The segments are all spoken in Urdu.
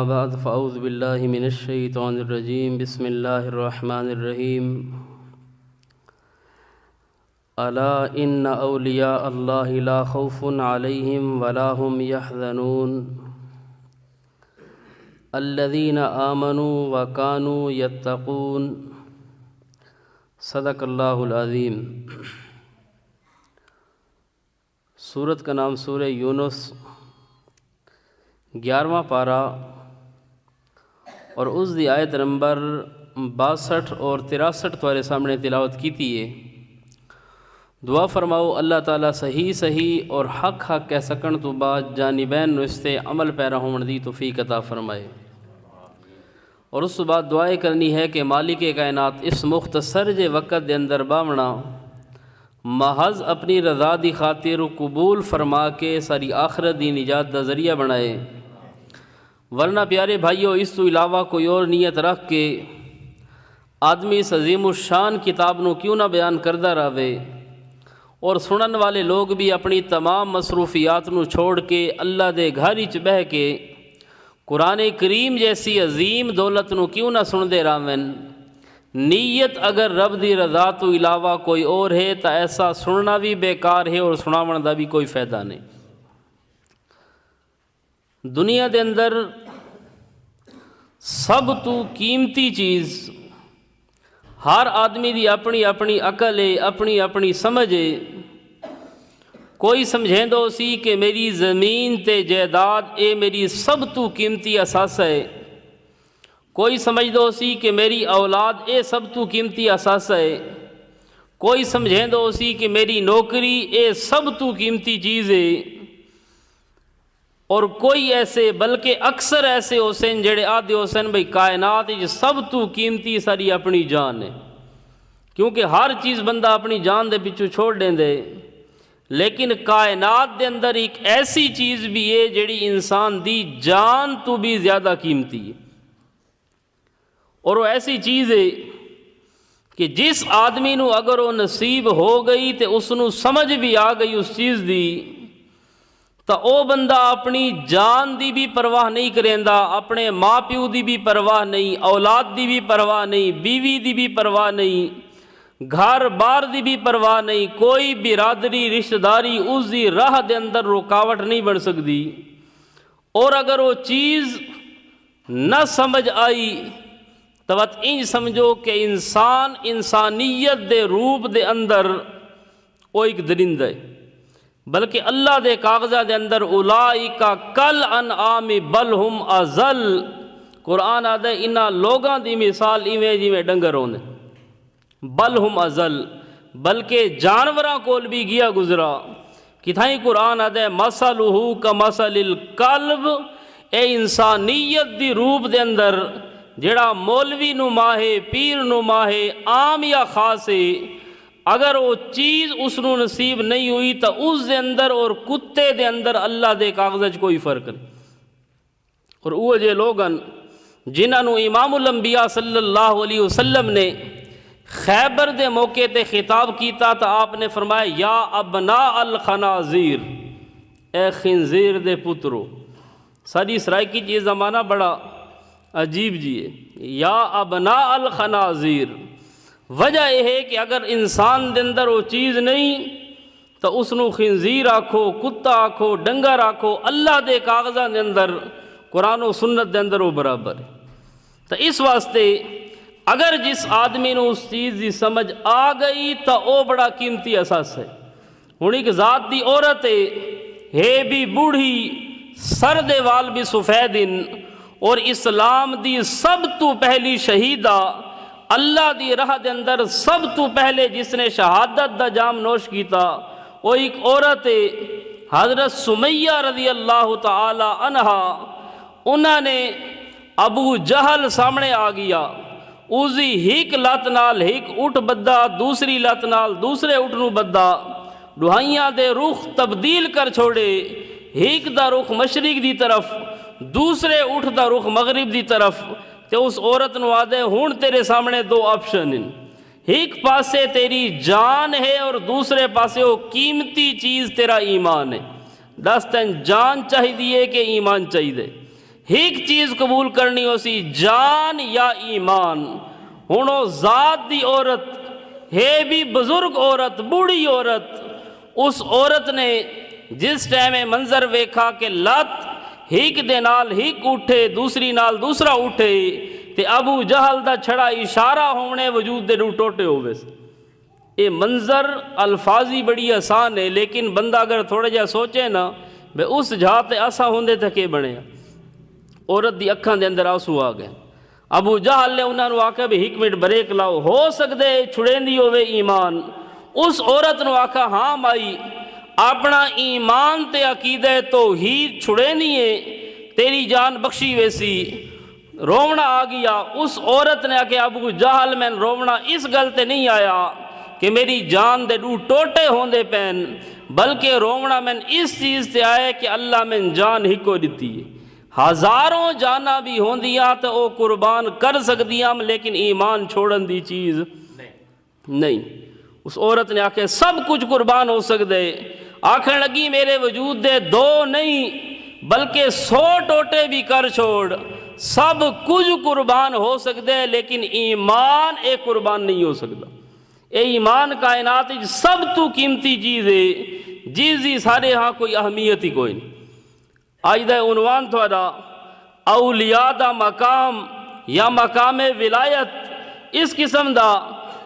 بعد فاعوذ باللہ من الشیطان الرجیم بسم اللہ الرحمن الرحیم الا ان اولیاء اللہ لا خوف علیہم ولا هم یحزنون الذین آمنوا وکانوا یتقون صدق اللہ العظیم۔ سورت کا نام سورہ یونس، 11واں پارہ، اور اس دی آیت نمبر 62 اور 63 تمہارے سامنے تلاوت کیتی ہے۔ دعا فرماؤ اللہ تعالیٰ صحیح اور حق کہہ سکن تو بعد جانبین نوستے عمل پیرا ہون دی توفیق عطا فرمائے۔ اور اس بعد دعائیں کرنی ہے کہ مالک کائنات اس مختصر جے وقت دے اندر باونا محض اپنی رضا دی خاطر قبول فرما کے ساری آخرت دی نجات دا ذریعہ بنائے، ورنہ پیارے بھائیو اس تو علاوہ کوئی اور نیت رکھ کے آدمی اس عظیم الشان کتاب نو کیوں نہ بیان کردہ رہے، اور سنن والے لوگ بھی اپنی تمام مصروفیات نو چھوڑ کے اللہ دے گھر وچ بہ کے قرآن کریم جیسی عظیم دولت نو کیوں نہ سن دے راون۔ نیت اگر رب دی رضا تو علاوہ کوئی اور ہے تو ایسا سننا بھی بیکار ہے اور سناون دا بھی کوئی فائدہ نہیں۔ دنیا دے اندر سب تو قیمتی چیز ہر آدمی دی اپنی اپنی عقل ہے، اپنی اپنی سمجھ ہے۔ کوئی سمجھیں دو سی کہ میری زمین تے جائیداد اے میری سب تو قیمتی اثاثہ ہے، کوئی سمجھ دو سی کہ میری اولاد اے سب تو قیمتی اثاثہ ہے، کوئی سمجھیں دو سی کہ میری نوکری اے سب تو قیمتی چیز ہے، اور کوئی ایسے بلکہ اکثر ایسے حسین جڑے آدھے حسین بھئی کائنات سب تو قیمتی ساری اپنی جان ہے، کیونکہ ہر چیز بندہ اپنی جان دے پچھو چھوڑ دیں دے، لیکن کائنات دے اندر ایک ایسی چیز بھی ہے جڑی انسان دی جان تو بھی زیادہ قیمتی ہے، اور وہ ایسی چیز ہے کہ جس آدمی نو اگر وہ نصیب ہو گئی تے اس نو سمجھ بھی آ گئی اس چیز دی، تو او بندہ اپنی جان دی بھی پرواہ نہیں کریندا، اپنے ماں پیو دی بھی پرواہ نہیں، اولاد دی بھی پرواہ نہیں، بیوی دی بھی پرواہ نہیں، گھر بار دی بھی پرواہ نہیں، کوئی برادری رشتہ داری اس دی راہ دے اندر رکاوٹ نہیں بن سکتی۔ اور اگر وہ چیز نہ سمجھ آئی تو انج سمجھو کہ انسان انسانیت دے روپ دے اندر وہ ایک درندہ ہے، بلکہ اللہ دے کاغذہ دے اندر اولائکا کل انعام بل ہم اضل، قرآن آدھے انہا لوگاں دی مثال ایویں جی ڈنگر ہوندے، بل ہم اضل، بلکہ جانوراں کول بھی گیا گزرا۔ کتھائیں قرآن آدھے مثلہ کمثل الکلب، اے انسانیت دی روپ دے اندر جڑا مولوی نما ہے، پیر نما ہے، عام یا خاص ہے، اگر وہ چیز اس نو نصیب نہیں ہوئی تو اس دے اندر اور کتے دے اندر اللہ دے کاغذ کوئی فرق نہیں۔ اور وہ جے لوگن جنہاں نو امام الانبیاء صلی اللہ علیہ وسلم نے خیبر دے موقع تے خطاب کیتا تو آپ نے فرمایا یا ابناء الخنازیر، اے خنزیر دے پترو۔ ساری سرائکی چیز زمانہ بڑا عجیب جی ہے، یا ابناء الخنازیر۔ وجہ یہ ہے کہ اگر انسان دے اندر وہ چیز نہیں تو اس نو خنزیر آکھو، کتا آکھو، ڈنگر آکھو، اللہ دے کاغذاں دے اندر قرآن و سنت دے اندر وہ برابر ہے۔ تو اس واسطے اگر جس آدمی نو اس چیز دی سمجھ آ گئی تو وہ بڑا قیمتی احساس ہے۔ ہن ایک ذات دی عورت ہے بھی بوڑھی، سر دے وال بھی سفیدن، اور اسلام دی سب تو پہلی شہیدہ، اللہ دی راہ دے اندر سب تو پہلے جس نے شہادت دا جام نوش کیتا، وہ ایک عورت ہے حضرت سمیہ رضی اللہ تعالی عنہا۔ انہوں نے ابو جہل سامنے آ گیا، اوزی ہیک لت نال ہیک اٹھ بدہ، دوسری لت نال دوسرے اٹھ نو بدہ، ڈوہائیاں دے رخ تبدیل کر چھوڑے، ہیک دا رخ مشرق دی طرف، دوسرے اٹھ دا رخ مغرب دی طرف۔ تے اس عورت نو آدھے ہون تیرے سامنے دو آپشن ہیں، ایک پاسے تیری جان ہے اور دوسرے پاسے وہ قیمتی چیز تیرا ایمان ہے۔ دس تین جان چاہی دیے کہ ایمان چاہی دے، ایک چیز قبول کرنی ہو سی جان یا ایمان. ہن او ذات دی عورت ہے بھی بزرگ عورت بوڑھی عورت, اس عورت نے جس ٹائم منظر ویکھا کہ لات ہیک دے نال ہیک اٹھے دوسری نال دوسرا اٹھے تے ابو جہل دا چھڑا اشارہ ہونے وجود دے دو ٹوٹے ہوئے. اے منظر الفاظی بڑی آسان ہے, لیکن بندہ اگر تھوڑا جہا سوچے نا بے اس جہاں تے ایسا ہوندے تھے کہ بنے. عورت دی اکھاں دے اندر آنسو آ گئے. ابو جہل نے انہاں نو آکھا بھی ایک منٹ بریک لاؤ, ہو سکدے چھڑیندی ہوئے ایمان. اس عورت نو آکھا ہاں مائی اپنا ایمان تے عقیدہ توحید چھڑینی ہے, تیری جان بخشی ویسی. رونا آ گیا. اس عورت نے آکھا ابو جہل میں رونا اس گل تے نہیں آیا کہ میری جان دے دو ٹوٹے ہوندے پین, بلکہ رونا میں اس چیز تے آئے کہ اللہ میں جان ہی کو دیتی ہے. ہزاروں جانا بھی ہوندیاں تو او قربان کر سکدیاں, لیکن ایمان چھوڑن دی چیز نہیں. اس عورت نے آکھے سب کچھ قربان ہو سکدے. آکھن لگی میرے وجود دے دو نہیں بلکہ 100 ٹوٹے بھی کر چھوڑ, سب کچھ قربان ہو سکدے, لیکن ایمان اے قربان نہیں ہو سکتا. اے ایمان کائنات سب تو قیمتی چیز ہے جس دی سارے ہاں کوئی اہمیت ہی کوئی نہیں. آج دا عنوان تھوڑا اولیاء دا مقام یا مقام ولایت, اس قسم دا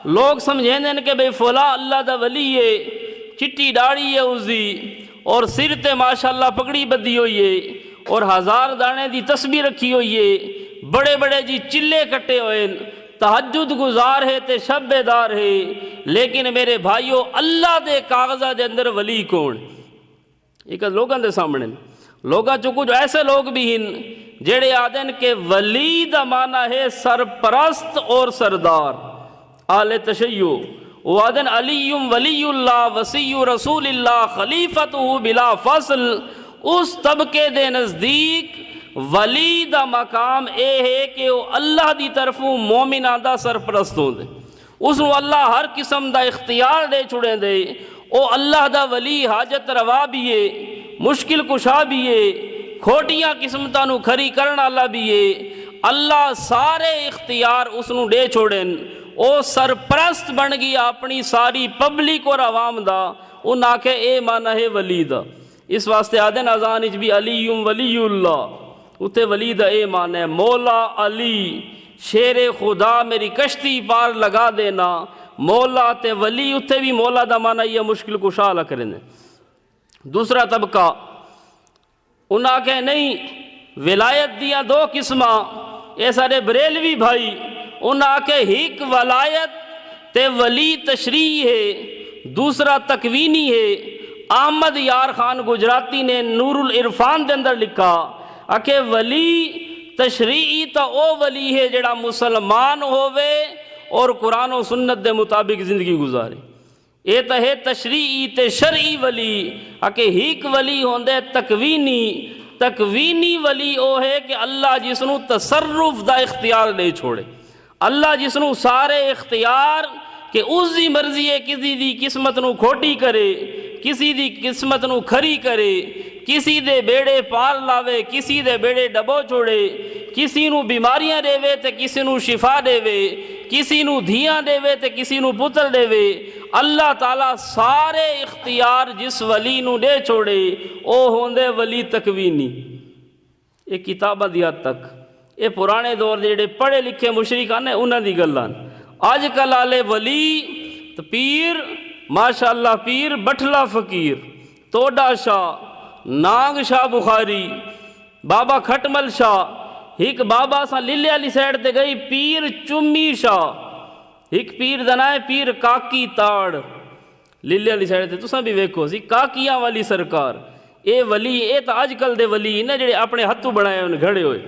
لوگ سمجھیں دیں کہ بھئی فلاں اللہ دا ولی ہے, چٹی داڑھی ہے اس دی اور سر تے ماشاءاللہ پگڑی بدھی ہوئی ہے اور 1000 دانے دی تسبیح رکھی ہوئی ہے, بڑے بڑے جی چلے کٹے ہوئے, تہجد گزار ہے تے شب بیدار ہے. لیکن میرے بھائیو اللہ دے کاغذہ دے اندر ولی کون؟ ایک لوگاں دے سامنے لوگاں چو کچھ ایسے لوگ بھی ہیں جڑے آدن کہ ولی دا معنی ہے سرپرست اور سردار. آل تشیع وہ آدن علی ولی اللہ وسی رسول اللہ خلیفتہ بلا فصل. اس طبقے دے نزدیک ولی دا مقام اے ہے کہ وہ اللہ دی طرفوں مومنہ دا سرپرست ہوں دے, اس کو اللہ ہر قسم دا اختیار دے چھڑیں دے. او اللہ دا ولی حاجت روا بھی ہے, مشکل کشا بھی ہے, کھوٹیاں قسمتاں نو کھری کرن والا بھی ہے. اللہ سارے اختیار اس نو دے چھوڑیں, او سرپرست بن گیا اپنی ساری پبلک اور عوام دا. ان آکھے اے معنی ہے ولی دا. اس واسطے آدن اذان اچ بھی علی ولی اللہ, اتے ولی دا اے معنی ہے مولا علی شیر خدا میری کشتی پار لگا دینا. مولا تے ولی اتے بھی مولا دا معنی یہ مشکل کشا لکھ رہے ہیں. دوسرا طبقہ انہاں کہ نہیں ولایت دیاں 2 قسماں, اے سارے بریلوی بھائی. انہاں کہ ایک ولایت تے ولی تشریح ہے, دوسرا تکوینی ہے. احمد یار خان گجراتی نے نور العرفان دے اندر لکھا کہ ولی تشریعی تا او ولی ہے جڑا مسلمان ہوئے اور قرآن و سنت دے مطابق زندگی گزارے. اے تا ہے تشریعی تے شرعی ولی. کہ ایک ولی ہوندے تکوینی. تکوینی ولی او ہے کہ اللہ جس نو تصرف دا اختیار دے چھوڑے, اللہ جس نو سارے اختیار کہ اس دی مرضی ہے کسی دی قسمت نو کھوٹی کرے, کسی دی قسمت نو کھری کرے, کسی دے بیڑے پار لاوے, کسی دے بیڑے ڈبو چھوڑے, کسی نو بیماریاں دے وے تے کسی نو شفا دے وے, کسی نو دھیاں دے وے تے کسی نو پتر دے وے. اللہ تعالیٰ سارے اختیار جس ولی نو دے چھوڑے او ہوندے ولی تکوینی. ایک کتابہ دی حد تک اے پرانے دور دے جڑے پڑھے لکھے مشرکان نے انہاں دی گلاں. آج کل آلے ولی تو پیر ماشاءاللہ پیر بٹھلا فقیر, توڈا شاہ, نانگ شاہ بخاری, بابا کھٹمل شاہ, ایک بابا سا للے علی سائڈ تے گئی پیر چمی شاہ, ایک پیر دنائے پیر کاکی تاڑ للے علی سائڈ تے. تساں بھی ویکھو سی کاکیاں والی سرکار. اے ولی اے تا اج کل دے ولی نا جڑے اپنے ہتھوں بنائے ان گھڑے ہوئے.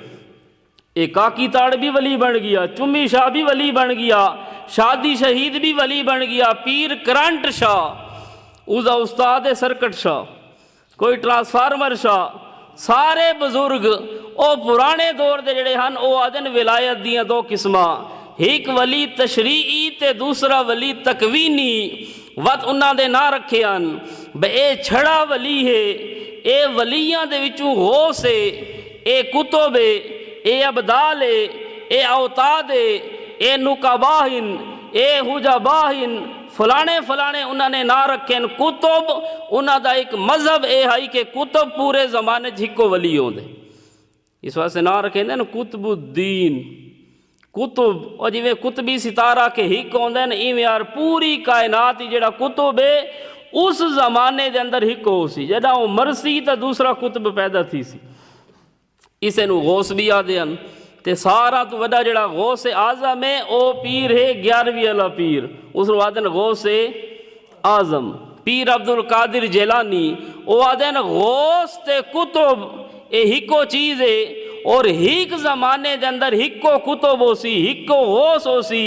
اے کاکی تاڑ بھی ولی بن گیا, چمی شاہ بھی ولی بن گیا, شادی شہید بھی ولی بن گیا, پیر کرنٹ شاہ اوزا استاد سرکٹ شاہ, کوئی ٹرانسفارمر شاہ. سارے بزرگ او پرانے دور دے جڑے ہن او آدن ولایت دیاں 2 قسماں, ایک ولی تشریعی تے دوسرا ولی تکوینی. وقت انہاں دے نا رکھے ہن بے اے چھڑا ولی ہے, اے ولیاں دے وچوں غوث ہے, اے کتب ہے، اے ابدال ہے، اے اوتاد ہے، اے نقباہن، اے حجباہن، فلانے فلانے انہوں نے نا رکھیں کتب، انہوں دا ایک مذہب اے ہائی کہ کتب پورے زمانے جھکو ولی ہوں دے، اس واسطے نا رکھیں دے نا کتب الدین، کتب، اور جی کتبی ستارہ کے ہک ہوندے ہیں ایویں یار پوری کائنات ہی جڑا کتب ہے اس زمانے دے اندر ہک ہو سی، جڑا وہ مرسی تا دوسرا کتب پیدا تھی سی، اسے نو غوث بھی آدھے ہیں، تے سارا تو وڈا جڑا غوث اعظم ہے او پیر ہے 11ویں والا پیر، اس نو آدھے غوث اعظم، پیر عبد القادر جیلانی، او آدھے غوث تے کتب اے ہکو چیز ہے، اور ہک زمانے دے اندر ہکو کتب ہو سی، ہکو غوث ہو سی،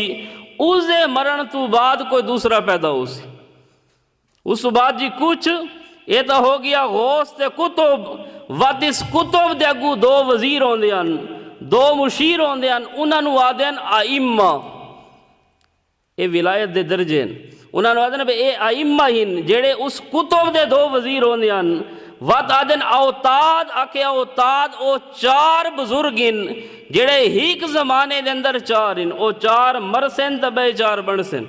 اسے مرن تو بعد کوئی دوسرا پیدا ہو سی، اس بعد جی کچھ یہ تو ہو گیا غوث تے کتب، وقت اس کتب دے اگو دو وزیر ہوندے ہیں، دو مشیر ہوندے ہیں، انہاں نو آدھے ہیں ائمہ، اے ولایت دے درجے ہیں، انہاں نو آدھے ہیں اے ائمہ ہن جڑے اس کتب دے دو وزیر ہوندے ہیں، وقت آدھے ہیں اوتاد، آکے اوتاد او 4 بزرگ ہیں جڑے ہیک زمانے دے اندر 4 ہیں، او 4 مرسن تبے 4 بنسن،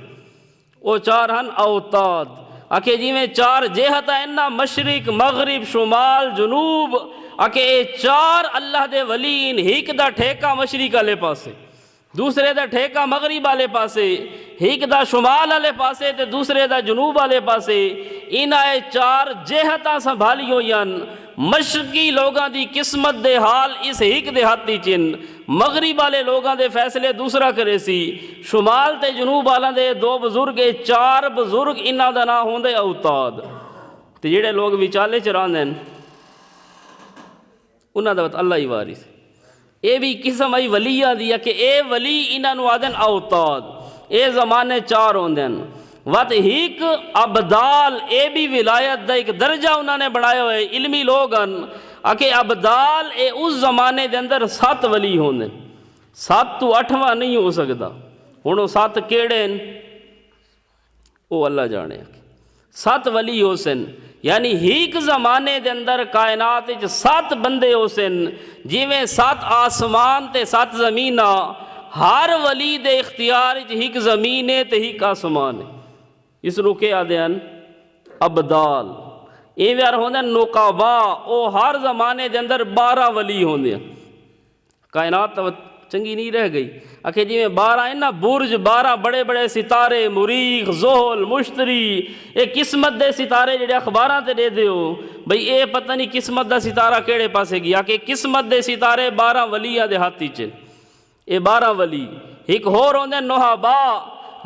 او 4 ہن اوتاد، آکے جی میں 4 جہت ہیں نا، مشرق مغرب شمال جنوب، آکے اے 4 اللہ دے ولین، ہیک دا ٹھیکہ مشرق والے پاسے، دوسرے دا ٹھیکہ مغرب والے پاسے، ہیک دا شمال والے پاسے تے دوسرے دا جنوب والے پاسے، انہاں اے 4 جہتاں سنبھالی ہوئیاں، مشرقی لوگاں دی قسمت دے حال اس ہیک دے ہاتھی چن، مغرب والے لوگاں دے فیصلے دوسرا کرے سی، شمال تے جنوب والاں دے 2 بزرگ، 4 بزرگ، انہاں دا نام ہوندے اوتاد، تے جڑے لوگ وچالے چراندے ہیں انہاں دا اللہ ہی وارث، اے بھی قسم آئی ولیہ دیا کہ اے ولی انہاں نو آدھن اوتاد، اے زمانے 4 ہوندے ہیں، وقت ہیک ابدال، اے بھی ولایت دا ایک درجہ انہوں نے بڑھایا ہوئے، علمی لوگ ہیں کہ ابدال اے اس زمانے دے اندر 7 ولی ہوندے، 7 تو 8واں نہیں ہو سکتا، ہونوں 7 کیڑے ہیں وہ اللہ جانے، 7 ولی ہو سن، یعنی ہیک زمانے دے اندر کائنات 7 بندے ہو سن، جیویں 7 آسمان تے 7 زمینہ، ہر ولی دے اختیار ہیک زمین ہے تے ہیک آسمان ہے، اس نو کے آدھے ہیں ابدال، یہ بھی ہوندے نقبا، او ہر زمانے دے اندر 12 ولی ہوندے ہیں، کائنات چنگی نہیں رہ گئی، آکھے جی میں 12 ہیں نا برج، 12 بڑے بڑے ستارے، مریخ، زحل، مشتری، اے قسمت دے ستارے جڑے اخباراں تے دے دیو بھئی اے پتہ نہیں قسمت دا ستارہ کیڑے پاسے گیا، کہ قسمت دے ستارے 12 ولیاں دے ہاتھی چ، اے 12 ولی، ایک ہور ہوندے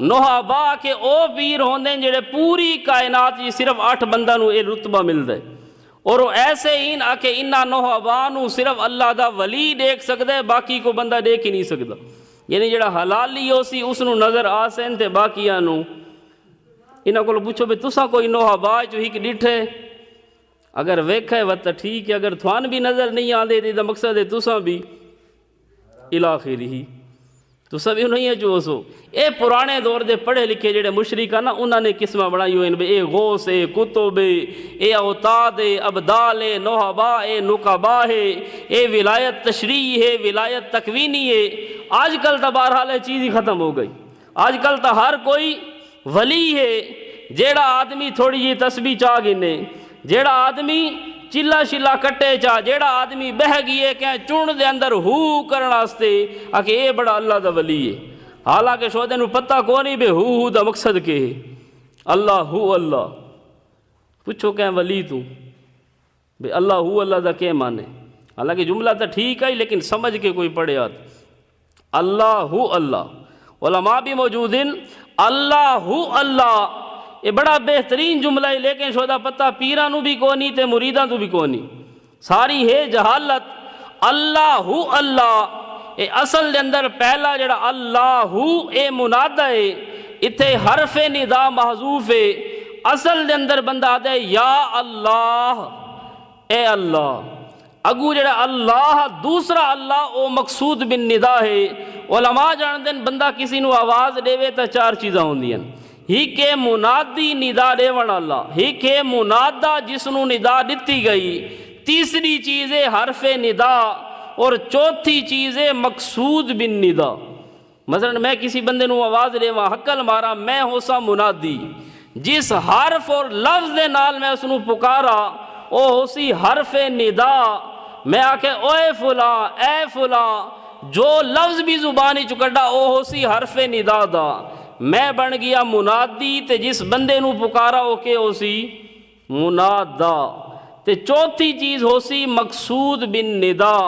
نوحبا کہ او پیر ہوندے جڑے پوری کائنات جی صرف 8 بندہ نو اے رتبہ ملدا ہے، اور وہ ایسے ہی آکے انہاں نوحبا نو صرف اللہ دا ولی دیکھ سکدے، باقی کو بندہ دیکھ ہی نہیں سکدا، یعنی جڑا حلالی ہو سی اس نو نظر آسن تے باقیاں نو، انہاں کو پوچھو بھی تساں کوئی نوحبا جو ہی ڈٹھے، اگر ویکھے وقت ٹھیک ہے، اگر تھوان بھی نظر نہیں آندے تے مقصد ہے تساں بھی الاخری تو سب انہیں ہے جو سو، اے پرانے دور دے پڑھے لکھے جڑے مشرک نا، انہوں نے قسمہ بڑھائی ہوئے، اے غوث ہے، کتب ہے، اے اوتاد ہے، ابدال ہے، نوحبا ہے، نقبا ہے، اے ولایت تشریعی ہے، ولایت تکوینی ہے، آج کل تو بہرحال ہے چیز ہی ختم ہو گئی، آج کل تو ہر کوئی ولی ہے، جیڑا آدمی تھوڑی جی تسبیح چاہ گنے، جیڑا آدمی چلا شلا کٹے چاہ، جیڑا آدمی بہ گئے کہ چون دے اندر ہو کرنا آستے آکے اے بڑا اللہ دا ولی ہے، حالانکہ شہدے نو پتہ کو نہیں بے ہو دا مقصد کے ہے، اللہ ہو اللہ، پوچھو کہ ولی تو بے اللہ ہو اللہ دا کے مانے، حالانکہ جملہ تا ٹھیک ہے لیکن سمجھ کے کوئی پڑھے آتا، اللہ ہو اللہ، علماء بھی موجود ہیں، اللہ ہو اللہ، یہ بڑا بہترین جملہ ہے، لیکن شہدہ پتہ پیرانو بھی کونی تے مریدان تو بھی کونی، ساری ہے جہالت، اللہ ہو اللہ، اے اصل دے اندر پہلا جڑا اللہ ہو اے منادہ ہے، اتھے حرف ندا محذوف ہے، اصل دے اندر بندہ دے یا اللہ، اے اللہ، اگو جڑا اللہ دوسرا اللہ او مقصود بن ندا ہے، علماء جان دن بندہ کسی نو آواز دے وے تا 4 چیزاں ہوندیاں، ہی کے منادی ندا دیون اللہ، ہی کے منادہ جس نو ندا دتی گئی، تیسری چیز ہے حرف ندا، اور چوتھی چیز ہے مقصود بن ندا. مثلا میں کسی بندے نو آواز دیواں حقل مارا میں ہوسا منادی جس حرف اور لفظ دے نال میں اس نو پکارا او ہوسی حرف ندا. میں آکھے اوے فلاں اے فلاں جو لفظ بھی زبانی چکڑا او ہوسی حرف ندا دا. میں بن گیا منادی تے جس بندے نو پکارا او کہ ہوسی منادا. تے چوتھی چیز ہوسی مقصود بن ندا.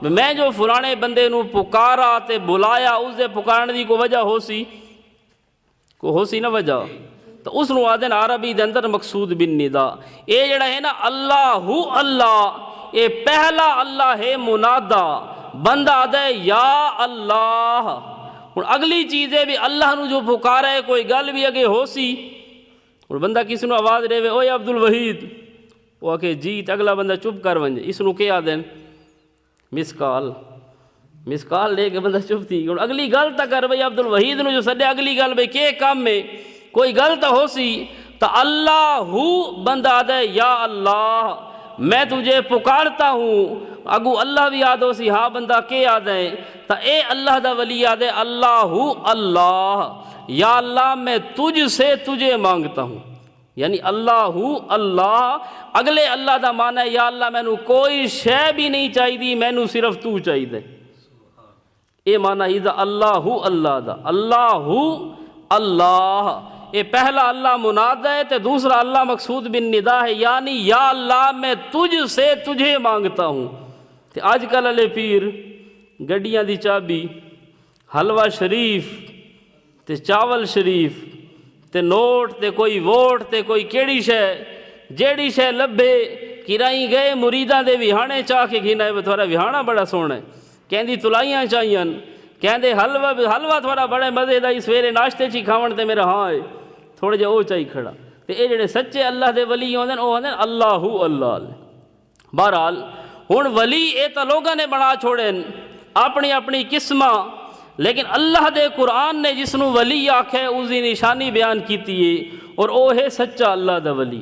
میں جو فلانے بندے نو پکارا تے بلایا اس دے پکارنے دی کو وجہ ہوسی نہ وجہ تو اس نو آدھن عربی دے اندر مقصود بن ندا. اے جڑا ہے نا اللہ اللہ اے پہلا اللہ ہے منادا. بندہ آدھے یا اللہ. اور اگلی چیز ہے بھی اللہ نو جو پکارا ہے کوئی گل بھی اگے ہوسی اور بندہ کسی نو آواز دے اوے عبد الوحید وہ آکھے جی تے اگلا بندہ چپ کر ونجے اس نو کیا آدھن مس کال لے کے بندہ چپ تھی. اور اگلی گل تا کر بھئی عبد الوحید نو جو سڈے اگلی گل بھئی کہ کام میں کوئی گل تا ہو سی تا اللہ بندہ آدھے یا اللہ میں تجھے پکارتا ہوں. اگو اللہ بھی یاد ہو سی ہاں بندہ کہ آدھے تا اے اللہ دا ولی یاد ہے اللہ اللہ یا اللہ میں تجھ سے تجھے مانگتا ہوں. یعنی اللہ اللہ اگلے اللہ دا معنی ہے یا اللہ مینو کوئی شے بھی نہیں چاہیے مینو صرف تو چاہیے. اے معنی دا اللہ اللہ دا اللہ اللہ. اے پہلا اللہ مناد ہے تے دوسرا اللہ مقصود بن ندا ہے. یعنی یا اللہ میں تجھ سے تجھے مانگتا ہوں. تے آج کل والے پیر گڈیاں دی چابی حلوہ شریف تے چاول شریف تے نوٹ تے کوئی ووٹ تے کوئی کیڑی شے جیڑی شے لبھے کرائی گئے مریداں دے وہانے چاہ کے گھنا ہے تھوڑا وہانا بڑا سونا ہے کہندی تلائیاں چاہیاں کہندے حلوہ تھوڑا بڑے مزے دا سویرے ناشتے چی کھاون تے میرا ہاں ہے تھوڑے جے او چاہی کھڑا. تے اے جڑے سچے اللہ دے ولی ہوندے او ہوندے اللہ اللہ. بہرحال ہن ولی اے تا لوگاں نے بنا چھوڑے اپنی اپنی قسماں لیکن اللہ دے قرآن نے جس نو ولی آکھے اس دی نشانی بیان کیتی ہے اور او ہے سچا اللہ دا ولی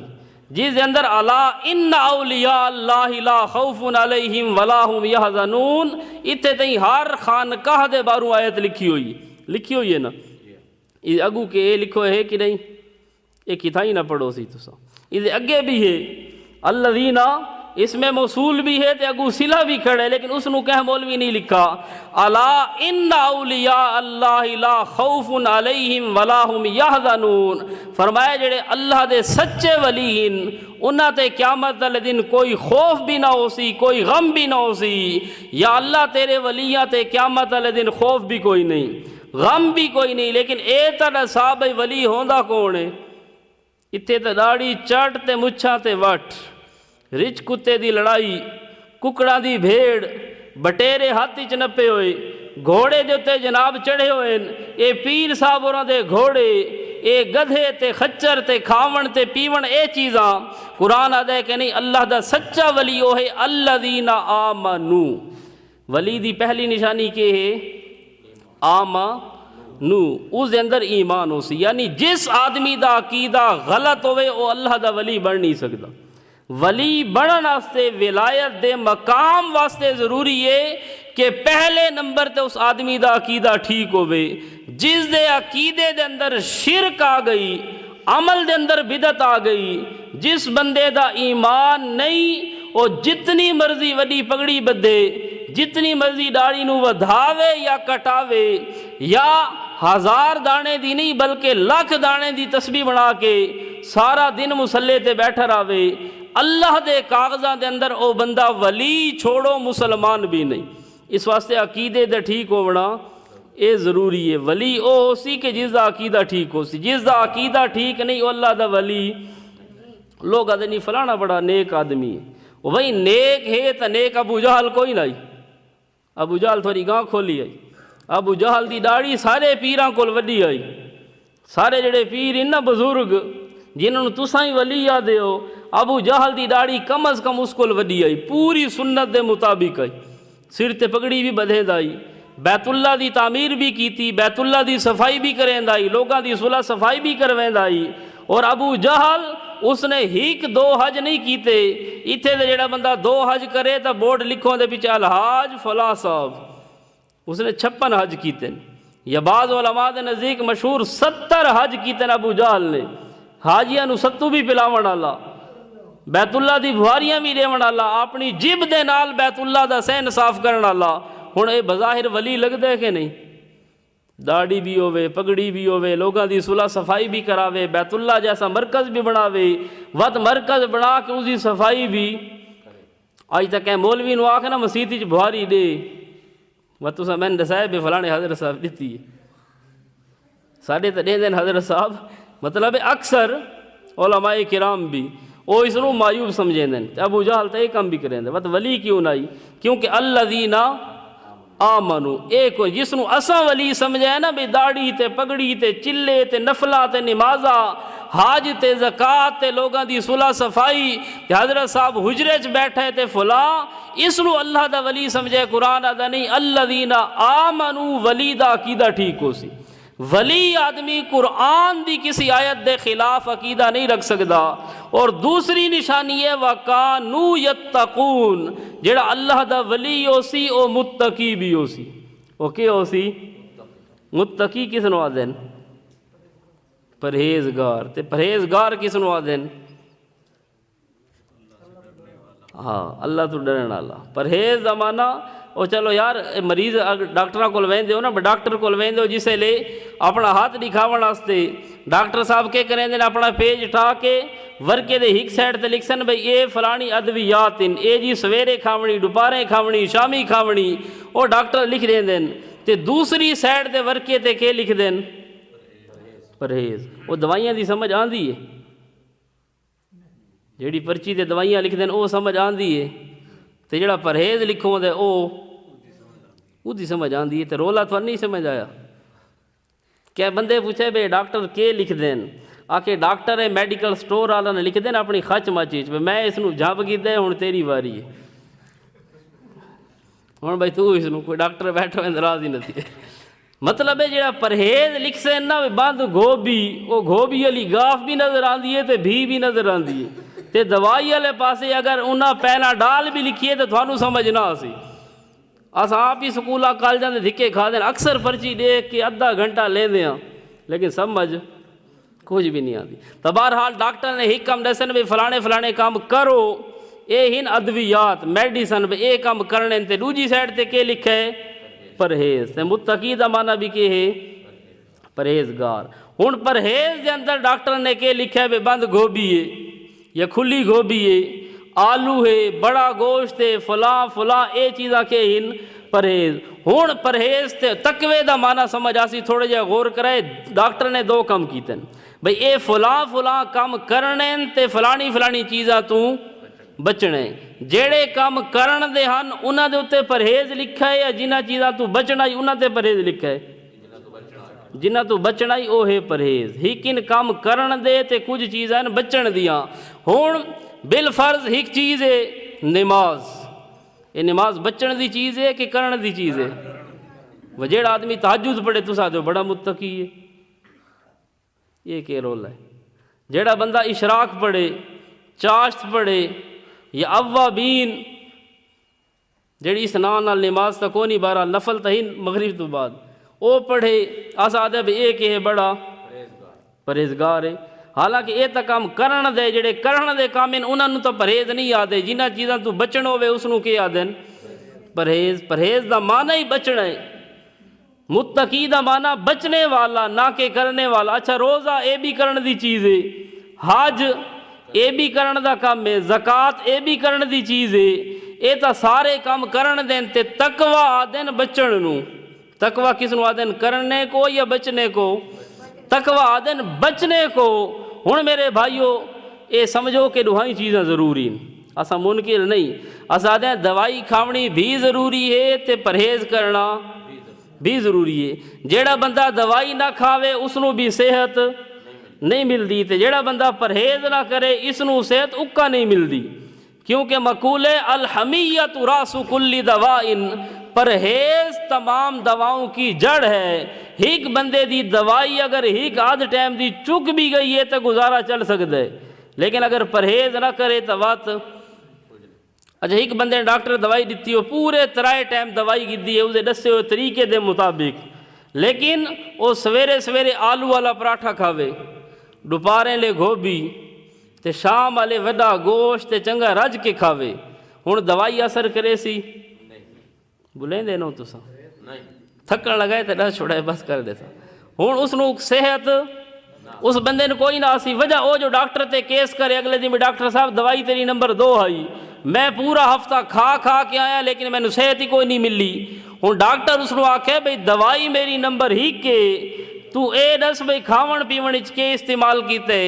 جس دے اندر الا ان اولیاء اللہ لا خوف علیہم ولا هم یحزنون. اتنے تئیں ہر خانقاہ دے باروں آیت لکھی ہوئی ہے نا یہ اگو کہ اے لکھو ہے کہ نہیں یہ کتھائی نہ پڑھو سی تسا یہ اگے بھی ہے الذین اس میں موصول بھی ہے تے اگو صلہ بھی کھڑے لیکن اس نو کہ مولوی نہیں لکھا الا ان اولیاء اللہ لا خوف علیہم ولا هم یحزنون. فرمایا جڑے اللہ دے سچے ولی ہیں انہاں تے قیامت والے دن کوئی خوف بھی نہ ہو سی کوئی غم بھی نہ ہو سی. یا اللہ تیرے ولیاں تے قیامت والے دن خوف بھی کوئی نہیں غم بھی کوئی نہیں. لیکن اے تڑا صاحب ولی ہوندا کون ہے اتھے تے داڑھی چٹ تے مچھاں تے وٹ رچ کتے دی لڑائی ککڑا دی بھیڑ بٹیرے ہاتھی چ نپے ہوئے گھوڑے دے تے جناب چڑھے ہوئے اے پیر صاحب اور دے گھوڑے اے گدھے تے خچر تے کھاون تے پیون اے چیزاں قرآن آدھے کہ نہیں اللہ دا سچا ولی وہ ہے الذین آمنو. ولی دی پہلی نشانی کہ ہے آمنو اس دے اندر ایمان ہو سی. یعنی جس آدمی دا عقیدہ غلط ہوئے وہ اللہ دا ولی بن نہیں سکتا. ولی بنن واسطے ولایت دے مقام واسطے ضروری ہے کہ پہلے نمبر تے اس آدمی دا عقیدہ ٹھیک ہوئے. جس دے عقیدے دے اندر شرک آ گئی عمل دے اندر بدعت آ گئی جس بندے دا ایمان نہیں وہ جتنی مرضی وڈی پگڑی بدھے جتنی مرضی داڑھی نو ودھاوے یا کٹاوے یا 1000 دانے دی نہیں بلکہ 1,00,000 دانے دی تسبیح بنا کے سارا دن مصلے تے بیٹھا رہے اللہ دے کاغذاں دے اندر او بندہ ولی چھوڑو مسلمان بھی نہیں. اس واسطے عقیدے دے ٹھیک ہونا اے ضروری ہے. ولی او ہو سی کہ جس دا عقیدہ ٹھیک ہو سی. جس دا عقیدہ ٹھیک نہیں او اللہ دا ولی لوگ آدھے نہیں فلانا بڑا نیک آدمی ہے وہ بھائی نیک ہے تو نیک ابو جہل کوئی نہیں. ابو جہل تھوڑی گاں کھولی آئی ابو جہل دی داڑھی سارے پیراں کول وڈی آئی. سارے جڑے پیر ان بزرگ جنہوں تساں ہی ولی آدھے ہو ابو جہل دی داڑھی کم از کم اس کول وڈی آئی پوری سنت دے مطابق آئی. سر تے پگڑی بھی بدھے دائی بیت اللہ دی تعمیر بھی کیتی بیت اللہ دی صفائی بھی کریں دائی لوگاں دی صلح صفائی بھی کرویں دائی. اور ابو جہل اس نے ہیک 2 حج نہیں کیتے. اتنے تو جڑا بندہ 2 حج کرے تو بورڈ لکھو دے پیچھے الحاج فلاں صاحب، اس نے 56 حج کیتے. یا بعض علماء دے نزدیک مشہور 70 حج کیتے ابو جہل نے. حاجیاں نو ستو بھی پلاون والا، بیت اللہ دی بھواریاں بھی دیون والا، اپنی جیب دے نال بیت اللہ دا صحن صاف کرن والا. ہن اے بظاہر ولی لگدا ہے کہ نہیں؟ داڑھی بھی ہوے، پگڑی بھی ہوے، لوگاں دی صلح صفائی بھی کراوے، بیت اللہ جیسا مرکز بھی بناوے، وت مرکز بنا کے اس دی صفائی بھی. اج تک کہ مولوی نو آکھ نا مسیت وچ بھواری دے، وہ تساں میں دسایا بھی فلانے حضرت صاحب دتی ہے، ساڈے تے دین حضرت صاحب. مطلب اکثر علماء کرام بھی وہ اس نو معیوب سمجھیں. ابو جہل تے یہ کام بھی کریں. وت ولی کیوں نہیں؟ کیونکہ الذین آمنو ایک جس نو اساں ولی سمجھے نا بھی داڑھی تے پگڑی تے چلے تے نفلہ تے نمازہ، حج تے زکات تے لوگاں دی صلح صفائی تے حضرت صاحب حجرے چ بیٹھے تے فلاں، اس نو اللہ دا ولی سمجھے. قرآن دا نہیں الذین آمنو، ولی دا عقیدہ ٹھیک ہو سی. ولی آدمی قرآن دی کسی آیت دے خلاف عقیدہ نہیں رکھ سکتا. اور دوسری نشانی ہے وَكَانُوا يَتَّقُونَ، جڑا اللہ دا ولی ہو سی او متقی بھی ہو سی. او کیا ہو سی؟ متقی کس نو آدن؟ پرہیزگار. تے پرہیزگار کس نو آدن؟ ہاں اللہ تو ڈرن والا. پرہیز دا معنی او چلو یار مریض ڈاکٹر کول ویندے ہو نا، ڈاکٹر کول ویندے ہو جسے لے اپنا ہاتھ دکھاون واسطے ڈاکٹر صاحب کے کریں دے اپنا پیج اٹھا کے ورکے دے ہک سائڈ تے لکھسن بھئی اے فلانی ادویات اے جی سویرے کھاونی، دوپہرے کھاونی، شامی کھاونی، او ڈاکٹر لکھ دیں دین. تے دوسری سائڈ تے ورکے تے کے لکھ دین؟ پرہیز. وہ دوائیاں دی سمجھ آندی ہے، جیڑی پرچی تے دوائیاں لکھ دین او سمجھ آندی ہے، تے جڑا پرہیز لکھوں دے او دی سمجھ آندی ہے. تے رولا تو نہیں سمجھ آیا. کیا بندے پوچھے بے ڈاکٹر کے لکھ دین؟ آکے ڈاکٹر ہے میڈیکل سٹور والا نے لکھ دین اپنی خچ ماچی میں اس نو جھب کیتا ہے ہن تیری واری ہے. ہن بھائی تو اس نو کوئی ڈاکٹر بیٹھا اندراز ہی نہیں. مطلب ہے جڑا پرہیز لکھ سے نا بند گوبھی، وہ گوبھی والی گاف بھی نظر آندی ہے تے بھی نظر آندی ہے. تے دوائی والے پاسے اگر انہاں پینا ڈال بھی لکھیے تو تھانوں سمجھ نہ آسی. اساں آپ ہی سکولاں کالجاں دے دھکے کھا دیں، اکثر پرچی دیکھ کے آدھا گھنٹہ لیندے ہاں لیکن سمجھ کچھ بھی نہیں آتی. تو بہرحال ڈاکٹر نے ایک کام دسن بھی فلانے کام کرو، اے ہن ادویات میڈیسن بھی اے کام کرنے تے دوجی سائڈ تے کے لکھے پرہیز. تے متقی دا معنی بھی کہ ہے پرہیزگار. ہن پرہیز دے اندر ڈاکٹر نے کے لکھے بھی بند گوبھی ہے یا کھلی گوبھی ہے، آلو ہے، بڑا گوشت ہے، فلاں اے چیزاں کے ہن پرہیز. ہن پرہیز تے تقوی دا معنی سمجھ آسی. تھوڑے جہا غور کرے ڈاکٹر نے 2 کام کیتے بھئی اے فلاں کام کرنے تے فلانی چیزاں تو بچنے. جیڑے کام کرن دے ہن انہاں دے اوتے پرہیز لکھا ہے یا جنہاں چیزاں تو بچنا ہی انہاں تے پرہیز لکھا ہے؟ جنہاں تو بچنا ہی او ہے پرہیز. ہکن کام کرن دے تے کچھ چیزاں بچن دیاں. ہن بالفرض ایک چیز ہے نماز. یہ نماز بچن دی چیز ہے کہ کرن دی چیز ہے؟ وہ جیڑا آدمی تہجد پڑھے تو ساتھ بڑا متقی ہے، یہ کہ رول ہے. جیڑا بندہ اشراق پڑھے، چاشت پڑھے یا اوابین جیڑی اس نام نال نماز تک کونی بارہ نفل تہین مغرب تو بعد او پڑھے، آسادہ بھی ایک ہے بڑا پرہیزگار ہے. حالانکہ یہ تو کام کرن دے جڑے کرن دے کام انہاں نوں تو پرہیز نہیں آدے. جنہاں چیزاں تو بچن ہوے اس نوں کی آدن؟ پرہیز. پرہیز دا معنی ہی بچنا ہے. متقی دا معنی بچنے والا نہ کہ کرنے والا. اچھا روزہ اے بھی کرن دی چیز ہے، حج اے بھی کرن دا کام ہے، زکات اے بھی کرن دی چیز ہے. اے تا سارے کام کرن دین تے تقوی آدن بچن نوں. تقوی کس نوں آدن؟ کرنے کو یا بچنے کو؟ تقوی آدن بچنے کو. ہن میرے بھائیو اے سمجھو کہ دوہائی چیزاں ضروری ہیں، اسا منکر نہیں. اسا دیں دوائی کھاونی بھی ضروری ہے تے پرہیز کرنا بھی ضروری ہے. جیڑا بندہ دوائی نہ کھاوے اس نوں بھی صحت نہیں ملدی، تے جیڑا بندہ پرہیز نہ کرے اس نوں صحت اکا نہیں ملدی. کیونکہ مقول ہے الحمیت راس کل دواء، پرہیز تمام دواؤں کی جڑ ہے. ایک بندے دی دوائی اگر ایک آدھ ٹائم دی چک بھی گئی ہے تو گزارا چل سکتا ہے، لیکن اگر پرہیز نہ کرے تو بات اچھا ایک بندے نے ڈاکٹر دوائی دیتی ہو پورے ترائے ٹائم دوائی کی دی ہے اسے دسے ہوئے طریقے دے مطابق لیکن وہ سویرے سویرے آلو والا پراٹھا کھاوے دوپہریں لے گوبھی تے شام والے وڈا گوشت تے چنگا رج کے کھاوے ہن دوائی اثر کرے سی بلیں دے نو تساں تھکن لگائے تے ڈس چھوڑائے بس کر دے سا ہن اس نو صحت اس بندے نے کوئی نہ آسی وجہ او جو ڈاکٹر تے کیس کرے اگلے دن میں ڈاکٹر صاحب دوائی تیری نمبر 2 آئی میں پورا ہفتہ کھا کے آیا لیکن میں نے صحت ہی کوئی نہیں ملی ہوں ڈاکٹر اس نو آکھے بھئی دوائی میری نمبر ہی کے تو اے دس بھئی کھاون پیون کے استعمال کیتے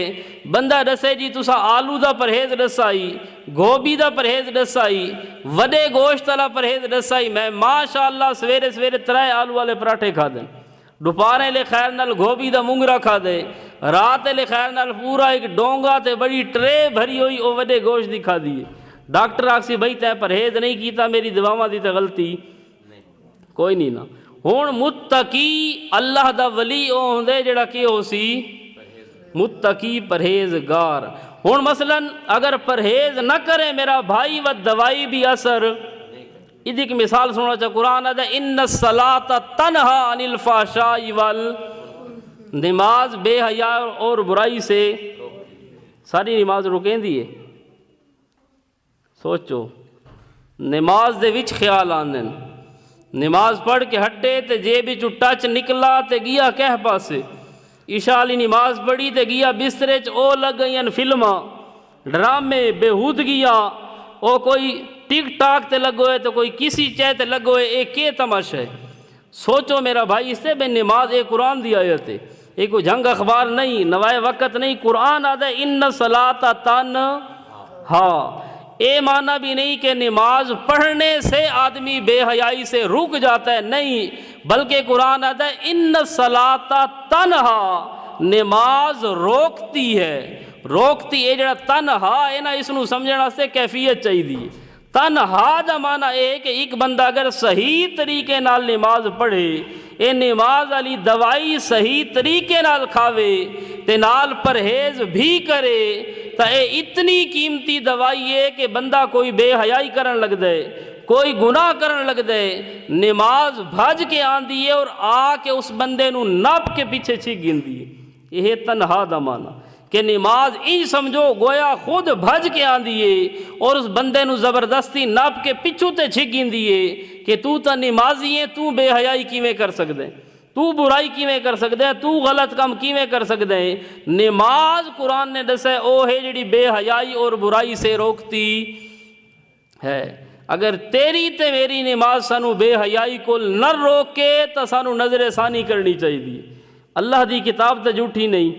بندہ دسے جی تسا آلو دا پرہیز دسائی گوبھی دا پرہیز دسائی وڈے گوشت والا پرہیز دسائی میں ماشاءاللہ سویرے سویرے 3 آلو والے پراٹھے کھا دیں دوپہریں لے خیر نال گوبھی دا مونگرا کھا دے رات لے خیر نال پورا ایک ڈونگا تے بڑی ٹرے بھری ہوئی او وڈے گوشت دی کھا دیے ڈاکٹر آکسی بھئی تے پرہیز نہیں کیتا میری دواواں دی تے غلطی کوئی نہیں نا ہن متقی اللہ دا ولی او ہوندے جڑا کہ ہو سی متقی پرہیزگار ہن مثلا اگر پرہیز نہ کرے میرا بھائی و دوائی بھی اثر ادھی کی مثال سننا چاہ قرآن ہے ان الصلاۃ تنہا عن الفحشاء نماز بے حیا اور برائی سے ساری نماز رکیں دیئے سوچو نماز دے وچ خیال آنے نماز پڑھ کے ہٹے تے جیب وچ ٹچ نکلا تے گیا کہہ پاسے عشاء والی نماز پڑھی تے گیا بسترے چ او لگ گئیں فلماں ڈرامے بےہودگیاں او کوئی ٹک ٹاک تے لگوئے تو کوئی کسی چے تے لگوئے ایک کے تماشا ہے سوچو میرا بھائی اس سے بے نماز ایک قرآن دی آیت ہے ایک کوئی جنگ اخبار نہیں نوائے وقت نہیں قرآن آدھا ان صلاۃ تنہا اے معنی بھی نہیں کہ نماز پڑھنے سے آدمی بے حیائی سے رک جاتا ہے نہیں بلکہ قرآن آتا ہے ان صلاۃ تنہا نماز روکتی ہے روکتی اے جڑا تنہا ہے نا اس نو سمجھنا سے کیفیت چاہیے تنہا دا معنی ہے کہ ایک بندہ اگر صحیح طریقے نال نماز پڑھے اے نماز علی دوائی صحیح طریقے نال کھاوے تے نال پرہیز بھی کرے تا اے اتنی قیمتی دوائی ہے کہ بندہ کوئی بے حیائی کرن لگ دے کوئی گناہ کرن لگ دے نماز بھج کے آن دیئے اور آ کے اس بندے نو نپ کے پیچھے چھک گن دیئے یہ تنہا دا معنی کہ نماز این سمجھو گویا خود بھج کے آن دیئے اور اس بندے نو زبردستی نپ کے پچھو تے چھک گن دیئے کہ تو تا نمازی ہے تو بے حیائی کیویں کر سکتے تو برائی کیویں کر سکتے ہیں تو غلط کام کیویں کر سکتے ہیں نماز قرآن نے دسے او ہے جڑی بے حیائی اور برائی سے روکتی ہے اگر تیری تے میری نماز سانو بے حیائی کو نہ روکے تو سانو نظر ثانی کرنی چاہیے اللہ دی کتاب تے جھوٹی نہیں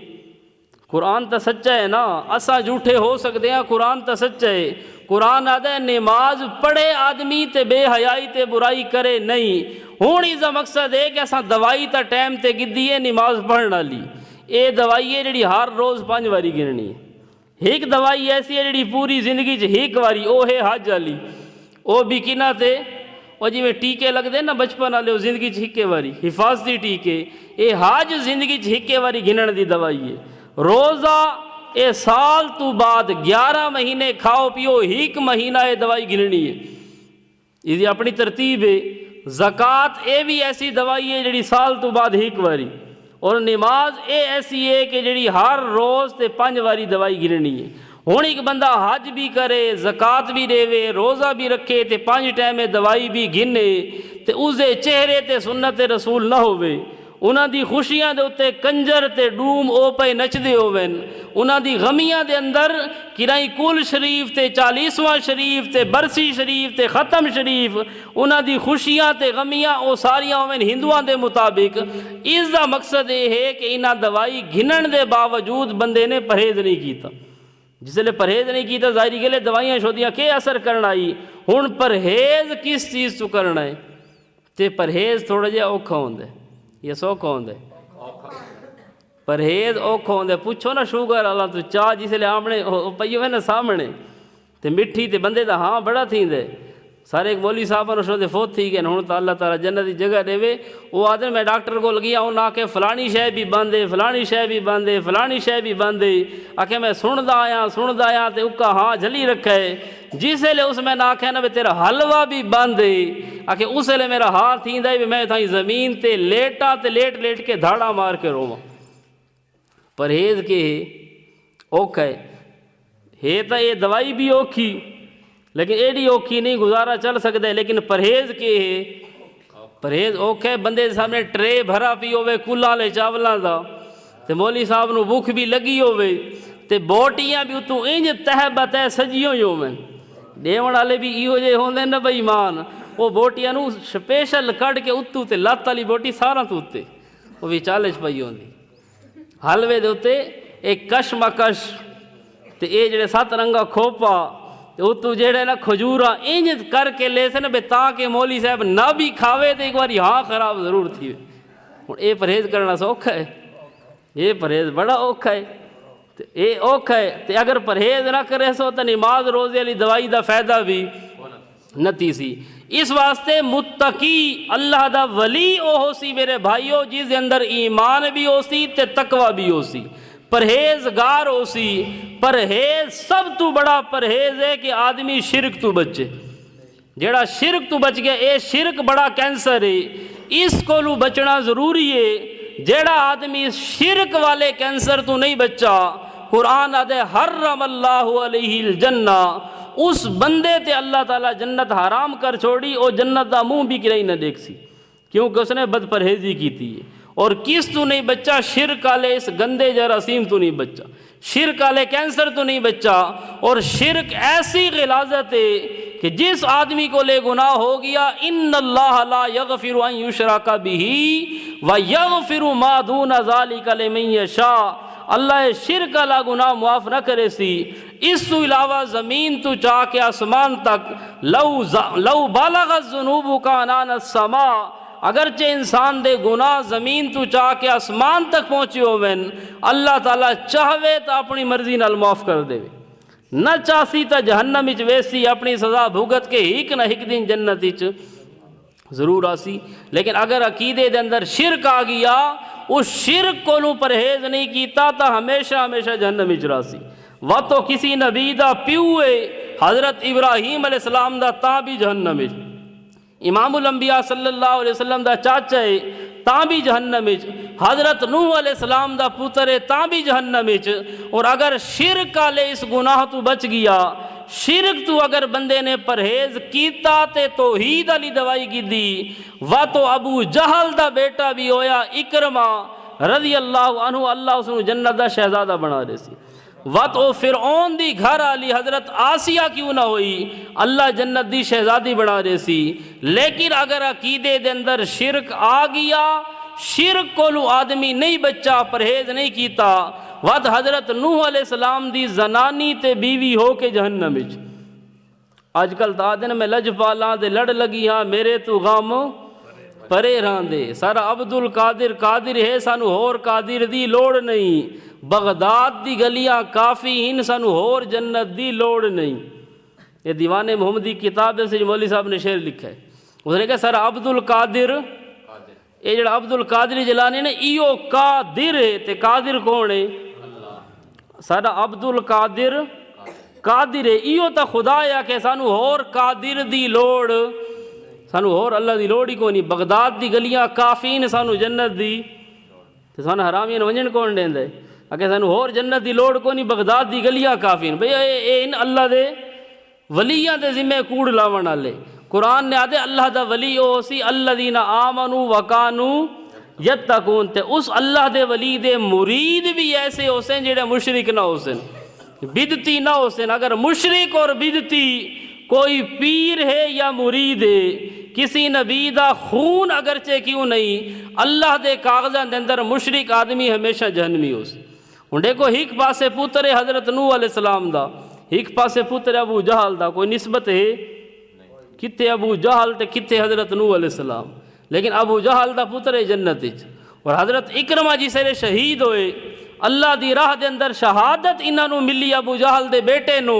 قرآن تا سچا ہے نا اساں جھوٹے ہو سکتے ہیں قرآن تا سچا ہے قرآن آدھا ہے نماز پڑھے آدمی تے بے حیائی تے برائی کرے نہیں ہون ایسا مقصد ہے کہ اساں دوائی تا ٹائم تے گدی ہے نماز پڑھنا لی اے دوائی ہے جڑی ہر روز 5 واری گرنی ہے ایک دوائی ایسی ہے جڑی پوری زندگی چ ایک واری او ہے حج والی او بھی کنا تے او جی میں ٹیکے لگ دے نا بچپن والے او زندگی چ ایک واری حفاظتی ٹیکے اے حج زندگی چ ایک واری گنن دی دوائی ہے روزہ اے سال تو بعد 11 مہینے کھاؤ پیو ایک مہینہ اے دوائی گننی ہے یہ اپنی ترتیب ہے زکوٰۃ اے بھی ایسی دوائی ہے جڑی سال تو بعد ایک واری اور نماز اے ایسی ہے کہ جڑی ہر روز تے 5 واری دوائی گننی ہے ہوں ایک بندہ حج بھی کرے زکوٰۃ بھی دے روزہ بھی رکھے تے 5 ٹائم دوائی بھی گنے تے اس دے چہرے تے سنت رسول نہ ہوئے انہاں دی خوشیاں دے اتے کنجر تے ڈوم او پے نچدے ہوون انہاں دی غمیاں دے اندر کرائی کل شریف تے 40واں شریف تے برسی شریف تے ختم شریف انہاں دی خوشیاں تے غمیاں او ساریاں ہوون ہندوؤں دے مطابق اس دا مقصد یہ ہے کہ انہاں دوائی گھنن دے باوجود بندے نے پرہیز نہیں کیتا جس لئے پرہیز نہیں کیتا ظاہری گلے دوائیاں شودیاں کے اثر کرنا آئی ہن پرہیز کس چیز تو کرنا ہے تے پرہیز تھوڑا جہا اوکھا ہوندے یہ سوکھا ہوندے پرہیز اوکھا ہوندے پوچھو نا شوگر اللہ تو چاہ جس لئے آمنے پئی ہوئے نا سامنے تے مٹھی تے بندے دا ہاں بڑا تھیں دے سارے ایک مولوی صاحب نے فوت تھی گئے ہوں تو اللہ تعالیٰ جنت کی جگہ دے. وہ آدھے میں ڈاکٹر کو گیا انہیں آ کے فلانی شے بھی بند ہے، فلانی شے بھی بند ہے، فلانی شے بھی بند ہے. آ کے میں سندا آیا تو اکا ہاں جھلی رکھا ہے. جس ویلے اس میں نہ آخیا نا بھی تیرا حلوہ بھی بند ہے، آ کے اس ویلے میرا ہاتھ تھیندا ہے بھی میں تھیں زمین تے لیٹا تے لیٹ کے دھاڑا مار کے رواں. پرہیز کے اوکھا ہے تو یہ دوائی بھی اوکھی لیکن ایڈی اوکھی نہیں، گزارا چل سکتا ہے. لیکن پرہیز کے پرہیز اوکھا ہے. بندے سامنے ٹرے بھرا پی ہوئے کلاں لے چاولاں دا تے مولوی صاحب نو بھوک بھی لگی ہوئے تے بوٹیاں بھی اتوں انج تہ بتہ سجیوں ہی ہوئے. ڈیون والے بھی ایہو جے ہوندے نا بے ایمان، وہ بوٹیاں نو سپیشل کڈ کے اتوں تے لت والی بوٹی ساراں تو اتتے وہ بھی چالش پئی ہوندی. حلوے دے اتتے ایک کشمکش تے اے جڑے 7 رنگا کھوپا تے اتوں جڑے نا کھجوراں انج کر کے لے سن بے تاکہ مولوی صاحب نہ بھی کھاوے تے ایک باری ہاں خراب ضرور تھی. ہن اے پرہیز کرنا سوکھا ہے، یہ پرہیز بڑا اوکھا ہے. تے اے اوکھا ہے تے اگر پرہیز نہ کرے سو تے نماز روزے والی دوائی دا فائدہ بھی نہ تھی سی. اس واسطے متقی اللہ دا ولی او ہو سی میرے بھائیو جس دے اندر ایمان بھی ہو سی تے تقوی بھی ہو سی، پرہیزگار ہو سی. پرہیز سب تو بڑا پرہیز ہے کہ آدمی شرک تو بچے. جیڑا شرک تو بچ گیا، اے شرک بڑا کینسر ہے، اس کو لو بچنا ضروری ہے. جیڑا آدمی شرک والے کینسر تو نہیں بچا، قرآن آدھے حرم اللہ علیہ الجنہ، اس بندے تے اللہ تعالیٰ جنت حرام کر چھوڑی، اور جنت دا منہ بھی کرئی نہ دیکھ سی کیونکہ اس نے بد پرہیزی کی تھی. اور کس تو نہیں بچا؟ شرک والے اس گندے جراثیم تو نہیں بچا، شرک والے کینسر تو نہیں بچا. اور شرک ایسی غلاظت ہے کہ جس آدمی کو لے گناہ ہو گیا، ان اللہ لا یغفر ان یشرک بہ ویغفر ما دون ذلک لمن یشاء. اللہ شرک والا گناہ معاف نہ کرے سی. اس تو علاوہ زمین تو چاہ کے آسمان تک لو بالغ الذنوب کعنان السماء، اگرچہ انسان دے گناہ زمین تو چاہ کے آسمان تک پہنچے ہوئے، اللہ تعالیٰ چاہوے تو اپنی مرضی نال معاف کر دے، نہ چاہسی تو جہنم وچ ویسی اپنی سزا بھگت کے ہک نہ ہک دن جنت وچ ضرور آسی. لیکن اگر عقیدے دے اندر شرک آ گیا، اس شرک کو نو پرہیز نہیں کیتا تو ہمیشہ ہمیشہ جہنم وچ راسی. وہ تو کسی نبی دا پیو ہے، حضرت ابراہیم علیہ السلام دا تاں بھی جہنم وچ، امام الانبیاء صلی اللہ علیہ وسلم دا چاچا ہے تاں بھی جہنم وچ، حضرت نوح علیہ السلام دا پتر ہے تاں بھی جہنم وچ. اور اگر شرک والے اس گناہ تو بچ گیا، شرک تو اگر بندے نے پرہیز کیتا تے توحید علی دوائی کی دی، وہ تو ابو جہل دا بیٹا بھی ہویا اکرمہ رضی اللہ عنہ، اللہ اس نے جنت دا شہزادہ بنا دے سی. وہ تو فرعون دی گھر والی حضرت آسیہ کیوں نہ ہوئی، اللہ جنت دی شہزادی بنا دے سی. لیکن اگر عقیدے دے اندر شرک آ گیا، شرک کو لو آدمی نہیں بچا، پرہیز نہیں کیتا، ود حضرت نوح علیہ السلام دی زنانی تے بیوی ہو کے جہنم وچ. اج کل تا دن میں لج پالاں دے لڑ لگی ہاں میرے تو غم پرے رہن دے. سارا عبد القادر قادر ہے، سانو ہور قادر دی لوڑ نہیں. بغداد دی گلیاں کافی ہن، سانو ہور جنت دی لوڑ نہیں. یہ دیوان محمدی کتاب سے مولوی صاحب نے شعر لکھا ہے. اس نے کہا سارا عبد القادر، یہ جڑا عبد القادر جیلانی نے ایو قادر ہے تے قادر کون ہے؟ سارا عبد القادر قادر ہے، ایو تا خدا ہے کہ سانو ہور قادر دی لوڑ، سانو ہور اللہ دی لوڑ ہی کو نہیں. بغداد دی گلیاں کافی نے سانو جنت دی، تے سانو حرامیاں ونجن کون دیندا ہے؟ اگر سانو ہور جنت دی لوڑ کو نہیں، بغداد دی گلیاں کافی ہیں. بھئی اے ان اللہ دے ولیاں دے ذمہ کوڑ لاون والے. قرآن نے آدھے اللہ دا ولی او سی الذین آمنوا وکانوا یتقون. تے اس اللہ دے ولی دے مرید بھی ایسے ہو سن جڑے مشرک نہ ہو سن، بدعتی نہ ہو سن. اگر مشرک اور بدعتی کوئی پیر ہے یا مرید ہے، کسی نبی دا خون اگرچہ کیوں نہیں، اللہ دے کاغذاں دے اندر مشرک آدمی ہمیشہ جہنمی ہو سی. ہن دیکھو ایک پاسے پتر ہے حضرت نوح علیہ السلام دا، ایک پاسے پتر ابو جہل دا، کوئی نسبت ہے؟ کتے ابو جہل تے کتے حضرت نوح علیہ السلام. لیکن ابو جہل دا پتر ہے جنت وچ، اور حضرت اکرمہ جی سے شہید ہوئے اللہ دی راہ دے اندر شہادت انہاں نو ملی ابو جہل دے بیٹے نو.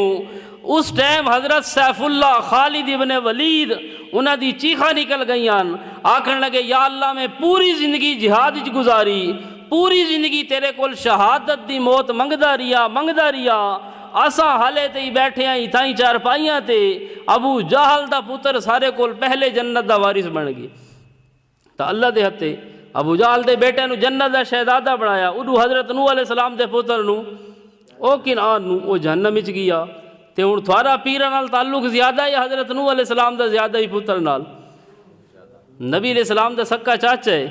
اس ٹائم حضرت سیف اللہ خالد ابن ولید انہاں دی چیخاں نکل گئیاں، آکھن لگے یا اللہ میں پوری زندگی جہاد وچ گزاری، پوری زندگی تیرے کول شہادت دی موت منگدا رہیا، اساں حالے تے ہی بیٹھے ہیں تھائیں چارپائیاں تے، ابو جہل دا پتر سارے کول پہلے جنت دا وارث بن گئی۔ تا اللہ دے ہتھے ابو جہل دے بیٹے نو جنت دا شہزادہ بنایا، اڈو حضرت نوح علیہ السلام دے پتر نو او کنعان نو او جہنم وچ گیا۔ تے ہن تھوڑا پیراں نال تعلق زیادہ ہے حضرت نوح علیہ السلام دا زیادہ ہی پتر نال؟ نبی علیہ السلام دا سکا چاچا ہے،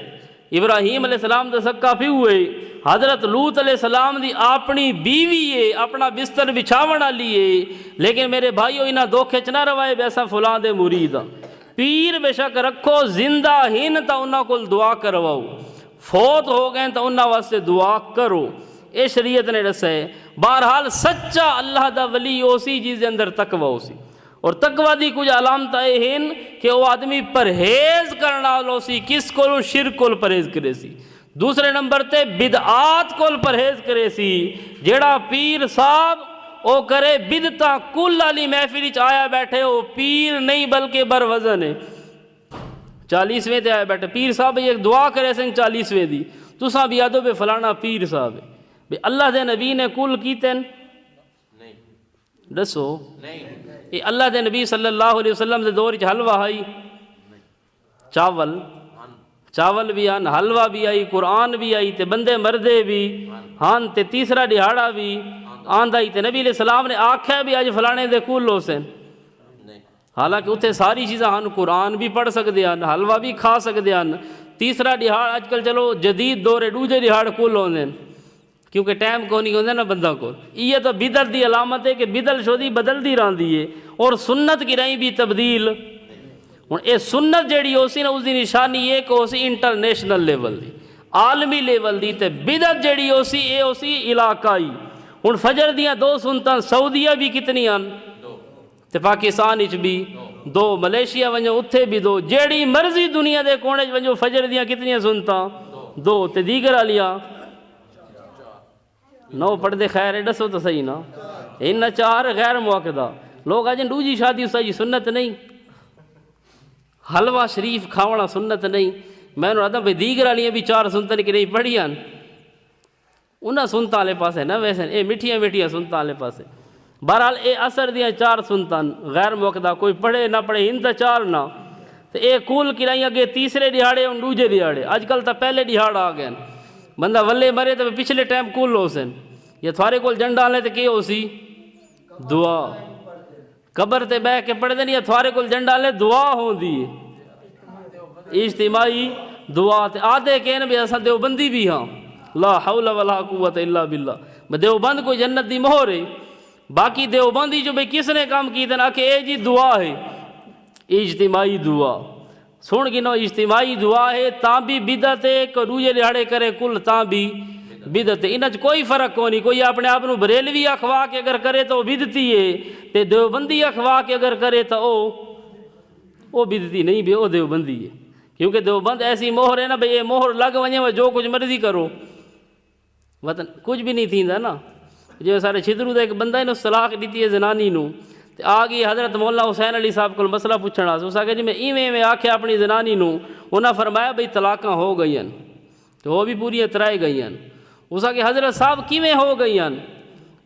ابراہیم علیہ السلام دا سکا پیو ہے، حضرت لوط علیہ السلام دی اپنی بیوی ہے، اپنا بستر بچھاون والی ہے، لیکن میرے بھائیو انہاں دھوکے چ نہ روائے بیسا فلاں دے مرید ہاں۔ پیر بے شک رکھو زندہ ہن تا انہاں کول دعا کرواؤ، فوت ہو گئے تا انہاں واسطے دعا کرو، اے شریعت نے دسا ہے۔ بہرحال سچا اللہ دا ولی اسی جس دے اندر تقوی اسی، اور تقوی دی کچھ علامت ہیں کہ وہ آدمی پرہیز کرنا لو سی، کس کول؟ شرک کول پرہیز کرے سی، دوسرے نمبر تے بدعات کول پرہیز کرے سی۔ جیڑا پیر صاحب او کرے بدعتاں کل والی محفل وچ آیا بیٹھے، او پیر نہیں بلکہ بر وزن ہے۔ 40ویں تے آیا بیٹھے پیر صاحب ایک دعا کرے سن 40ویں دی، تساں بھی آدھو بے فلانا پیر صاحب ہے، بے اللہ دے نبی نے کل کیتن دسو؟ یہ اللہ دے نبی صلی اللہ علیہ وسلم دے دور وچ حلوہ آئی، چاول بھی آن، حلوہ بھی آئی، قرآن بھی آئی، تے بندے مردے بھی ہاں، تے تیسرا دہاڑا بھی آندا ہی، تے نبی علیہ السلام نے آکھیا بھی اج فلانے دے کل ہو سن، حالانکہ اتنے ساری چیزاں ہن، قرآن بھی پڑھ سکتے ہیں، حلوہ بھی کھا سکتے ہیں، تیسرا دہاڑ اج کل چلو جدید دور دوجے دہاڑ کل ہوندے ہیں، کیونکہ ٹائم کو نہیں ہوندے نا بندہ کو۔ یہ تو بدعت دی علامت ہے کہ بدل شودی بدلدی رہندی ہے، اور سنت کی رہیں بھی تبدیل۔ ہن اے سنت جیڑی ہو سی نا اس دی نشانی یہ کہ ہو سی انٹرنیشنل لیول دی، عالمی لیول دی، تے بدعت جیڑی ہو سی اے ہو سی علاقائی۔ ہن فجر دیاں 2 سنتاں سعودیہ بھی کتنی ہیں تے پاکستان وچ بھی 2، ملیشیا ونجو اتھے بھی 2، جیڑی مرضی دنیا دے کونے وچ ونجو فجر دیاں کتنی سنتاں 2، تے دیگر والیاں 9 پڑھدے۔ خیر ہے دسو تو صحیح نا، ان 4 غیر موقدہ لوگ آجن دوجی شادی اس کی سنت نہیں، حلوہ شریف کھاونا سنت نہیں۔ میں نے کہا بھئی دیگر والیاں بھی 4 سنتیں کہ نہیں پڑھیاں، انہاں سنتاں والے پاسے نہ ویسے اے میٹھیاں میٹھیاں سنتاں والے پاسے۔ بہرحال اے اثر دیاں 4 سنتاں غیر موقدہ، کوئی پڑھے نہ پڑھے ہن تے 4 نہ، تے اے کول کرائی اگے تیسرے دہاڑے ہن دوجے دہاڑے، اج کل تا پہلے دہاڑ آ گئے، بندہ ولے مرے تو پچھلے ٹائم کول ہو سن، یا تھوڑے کول جنڈا لے تو کی ہو سی دعا، قبر تے بہ کے پڑھ دیں، یا تھوڑے کول جنڈا لے دعا ہوں دی اجتماعی دعا۔ تے آدھے کہنے بھی ایسا دیوبندی بھی ہاں، لا حول ولا قوت الا باللہ، دیوبند کوئی جنت دی مہر ہے، باقی دیوبندی جو بھئی کس نے کام کی تھا کہ اے جی دعا ہے، اجتماعی دعا سن گنو، اجتماعی دعا ہے تاں بھی بدعت ہے، کہ دوجے دہاڑے کرے کل تاں بھی بدعت ہے، انہاں کوئی فرق کو نہیں۔ کوئی اپنے آپ نو بریلوی اخوا کے اگر کرے تو وہ بدعتی ہے، تے دیوبندی اخوا کے اگر کرے تو وہ بدعتی نہیں بھی، وہ دیوبندی ہے، کیونکہ دیوبند ایسی مہر ہے نا بھئی یہ مہر لگ ونجے جو کچھ مرضی کرو، وطن کچھ بھی نہیں تھیندا نا۔ جو سارے چھدرو دا ایک بندہ نے طلاق دیتی ہے زنانی نو، تے آ گئی حضرت مولانا حسین علی صاحب کو مسئلہ پوچھنا، اس آگے جی میں ایویں آکھیا اپنی زنانی نو، انہاں فرمایا بھئی طلاقاں ہو گئی ہیں، تو وہ بھی پوری ترائے گئی ہیں۔ اس آگے حضرت صاحب کیویں ہو گئی ہیں؟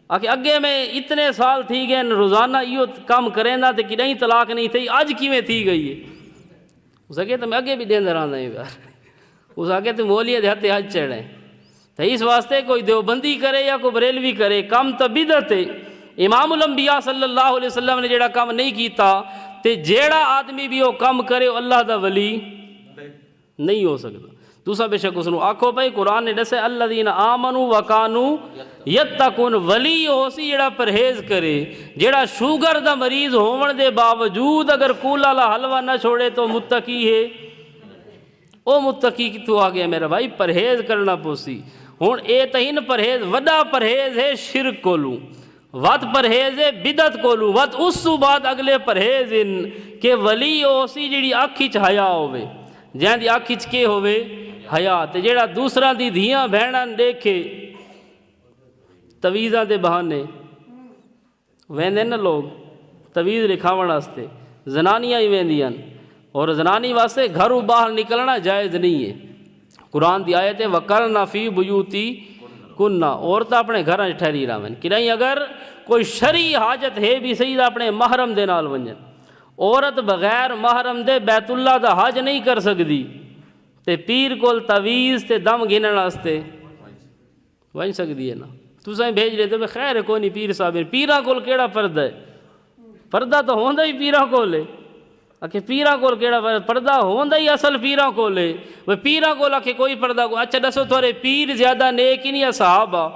آکھے اگے میں اتنے سال تھی گئے روزانہ یہ کام کریں دا تے کدیں طلاق نہیں تھی، اج کیویں تھی گئی ہے؟ اس آگے تو میں اگے بھی دیندہ رہا ہوں یار، اس آگے تو مولیے دے ہتھے حج چڑھیں، تو اس واسطے کوئی دیوبندی کرے یا کوئی بریلوی کرے کام تو بدعت ہے۔ امام الانبیاء صلی اللہ علیہ وسلم نے جیڑا کام نہیں کیتا، تے جیڑا آدمی بھی وہ کام کرے وہ اللہ دا ولی نہیں ہو سکتا۔ دوسرا بے شک اس نے آکھو بھائی قرآن نے دسے الذین آمنوا وکانوا یتقون، ولی ہو سی جیڑا پرہیز کرے، جیڑا شوگر دا مریض ہون دے باوجود اگر کولا لا حلوہ نہ چھوڑے تو متقی ہے۔ او متقی کی تو آ گیا میرا بھائی، پرہیز کرنا پوسی۔ ہن اے تہین پرہیز وڈا پرہیز ہے شرک کولوں، وت پرہیز ہے بدعت کولوں، وت اس تو بعد اگلے پرہیز ان کہ ولی ہو سی جیڑی اکھ وچ حیا ہوے، جہاں دی اکھ وچ کے ہوے حیا، تے جیڑا دوسرا دی دھیاں بہناں دیکھے تویزاں دے بہانے، ویندے نا لوگ تویز لکھاون واسطے، زنانیاں ہی ویندیاں، اور زنانی واسطے گھروں باہر نکلنا جائز نہیں ہے۔ قرآن دی آیت ہے وَقَرْنَ فِي بُيُوتِكُنَّ، عورت اپنے گھراں ٹھہری رہن، کہ نہیں اگر کوئی شرعی حاجت ہے بھی صحیح اپنے محرم دے نال ونجن۔ عورت بغیر محرم دے بیت اللہ دا حج نہیں کر سکتی، تے پیر کول تویز تے دم گنن واسطے ون سکتی ہے نا۔ تساں بھیج رہے تو خیر ہے کوئی نہیں، پیر صاحب پیراں کول کیڑا پردہ ہے؟ پردہ تو ہوندا ہی پیراں کول ہے۔ کہ پیراں کول کیڑا پردہ ہوندا ہی اصل پیراں کول ہے۔ وہ پیراں کول کہ کوئی پردہ کو، اچھا دسو تھوڑے پیر زیادہ نیک ہی نہیں صحابہ؟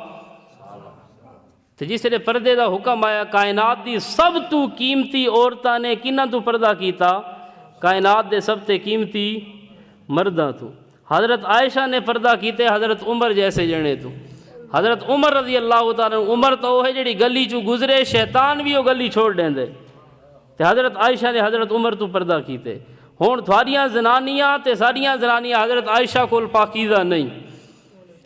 تے جس نے پردے دا حکم آیا کائنات دی سب تو قیمتی عورتاں نے کناں تو پردہ کیتا؟ کائنات دے سب تے قیمتی مرداں تو۔ حضرت عائشہ نے پردہ کیتے حضرت عمر جیسے جنے تو۔ حضرت عمر رضی اللہ تعالیٰ عنہ، عمر تو وہ ہے جڑی گلی چوں گزرے شیطان بھی وہ گلی چھوڑ دیندے، تے حضرت عائشہ نے حضرت عمر تو پردہ کیتے۔ ہون تھواریاں زنانیاں تے ساریاں زنانیاں حضرت عائشہ کول پاکیزہ نہیں،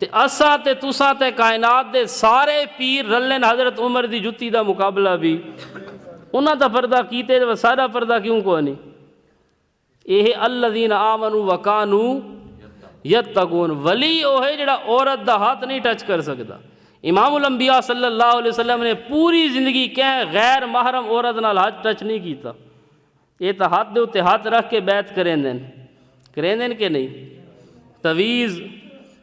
تے اساں تے تساں تے کائنات دے سارے پیر رلن حضرت عمر دی جتی دا مقابلہ بھی انہاں دا پردہ کیتے تے سارا پردہ کیوں کو نہیں؟ یہ الذین آمنوا وکانوا یتقون، ولی وہ ہے جڑا عورت دا ہاتھ نہیں ٹچ کر سکتا۔ امام الانبیاء صلی اللہ علیہ وسلم نے پوری زندگی کہیں غیر محرم عورت نال ہاتھ ٹچ نہیں کیتا۔ یہ تو ہاتھ دے اتے ہاتھ رکھ کے بیعت کریں دین کہ نہیں، تویز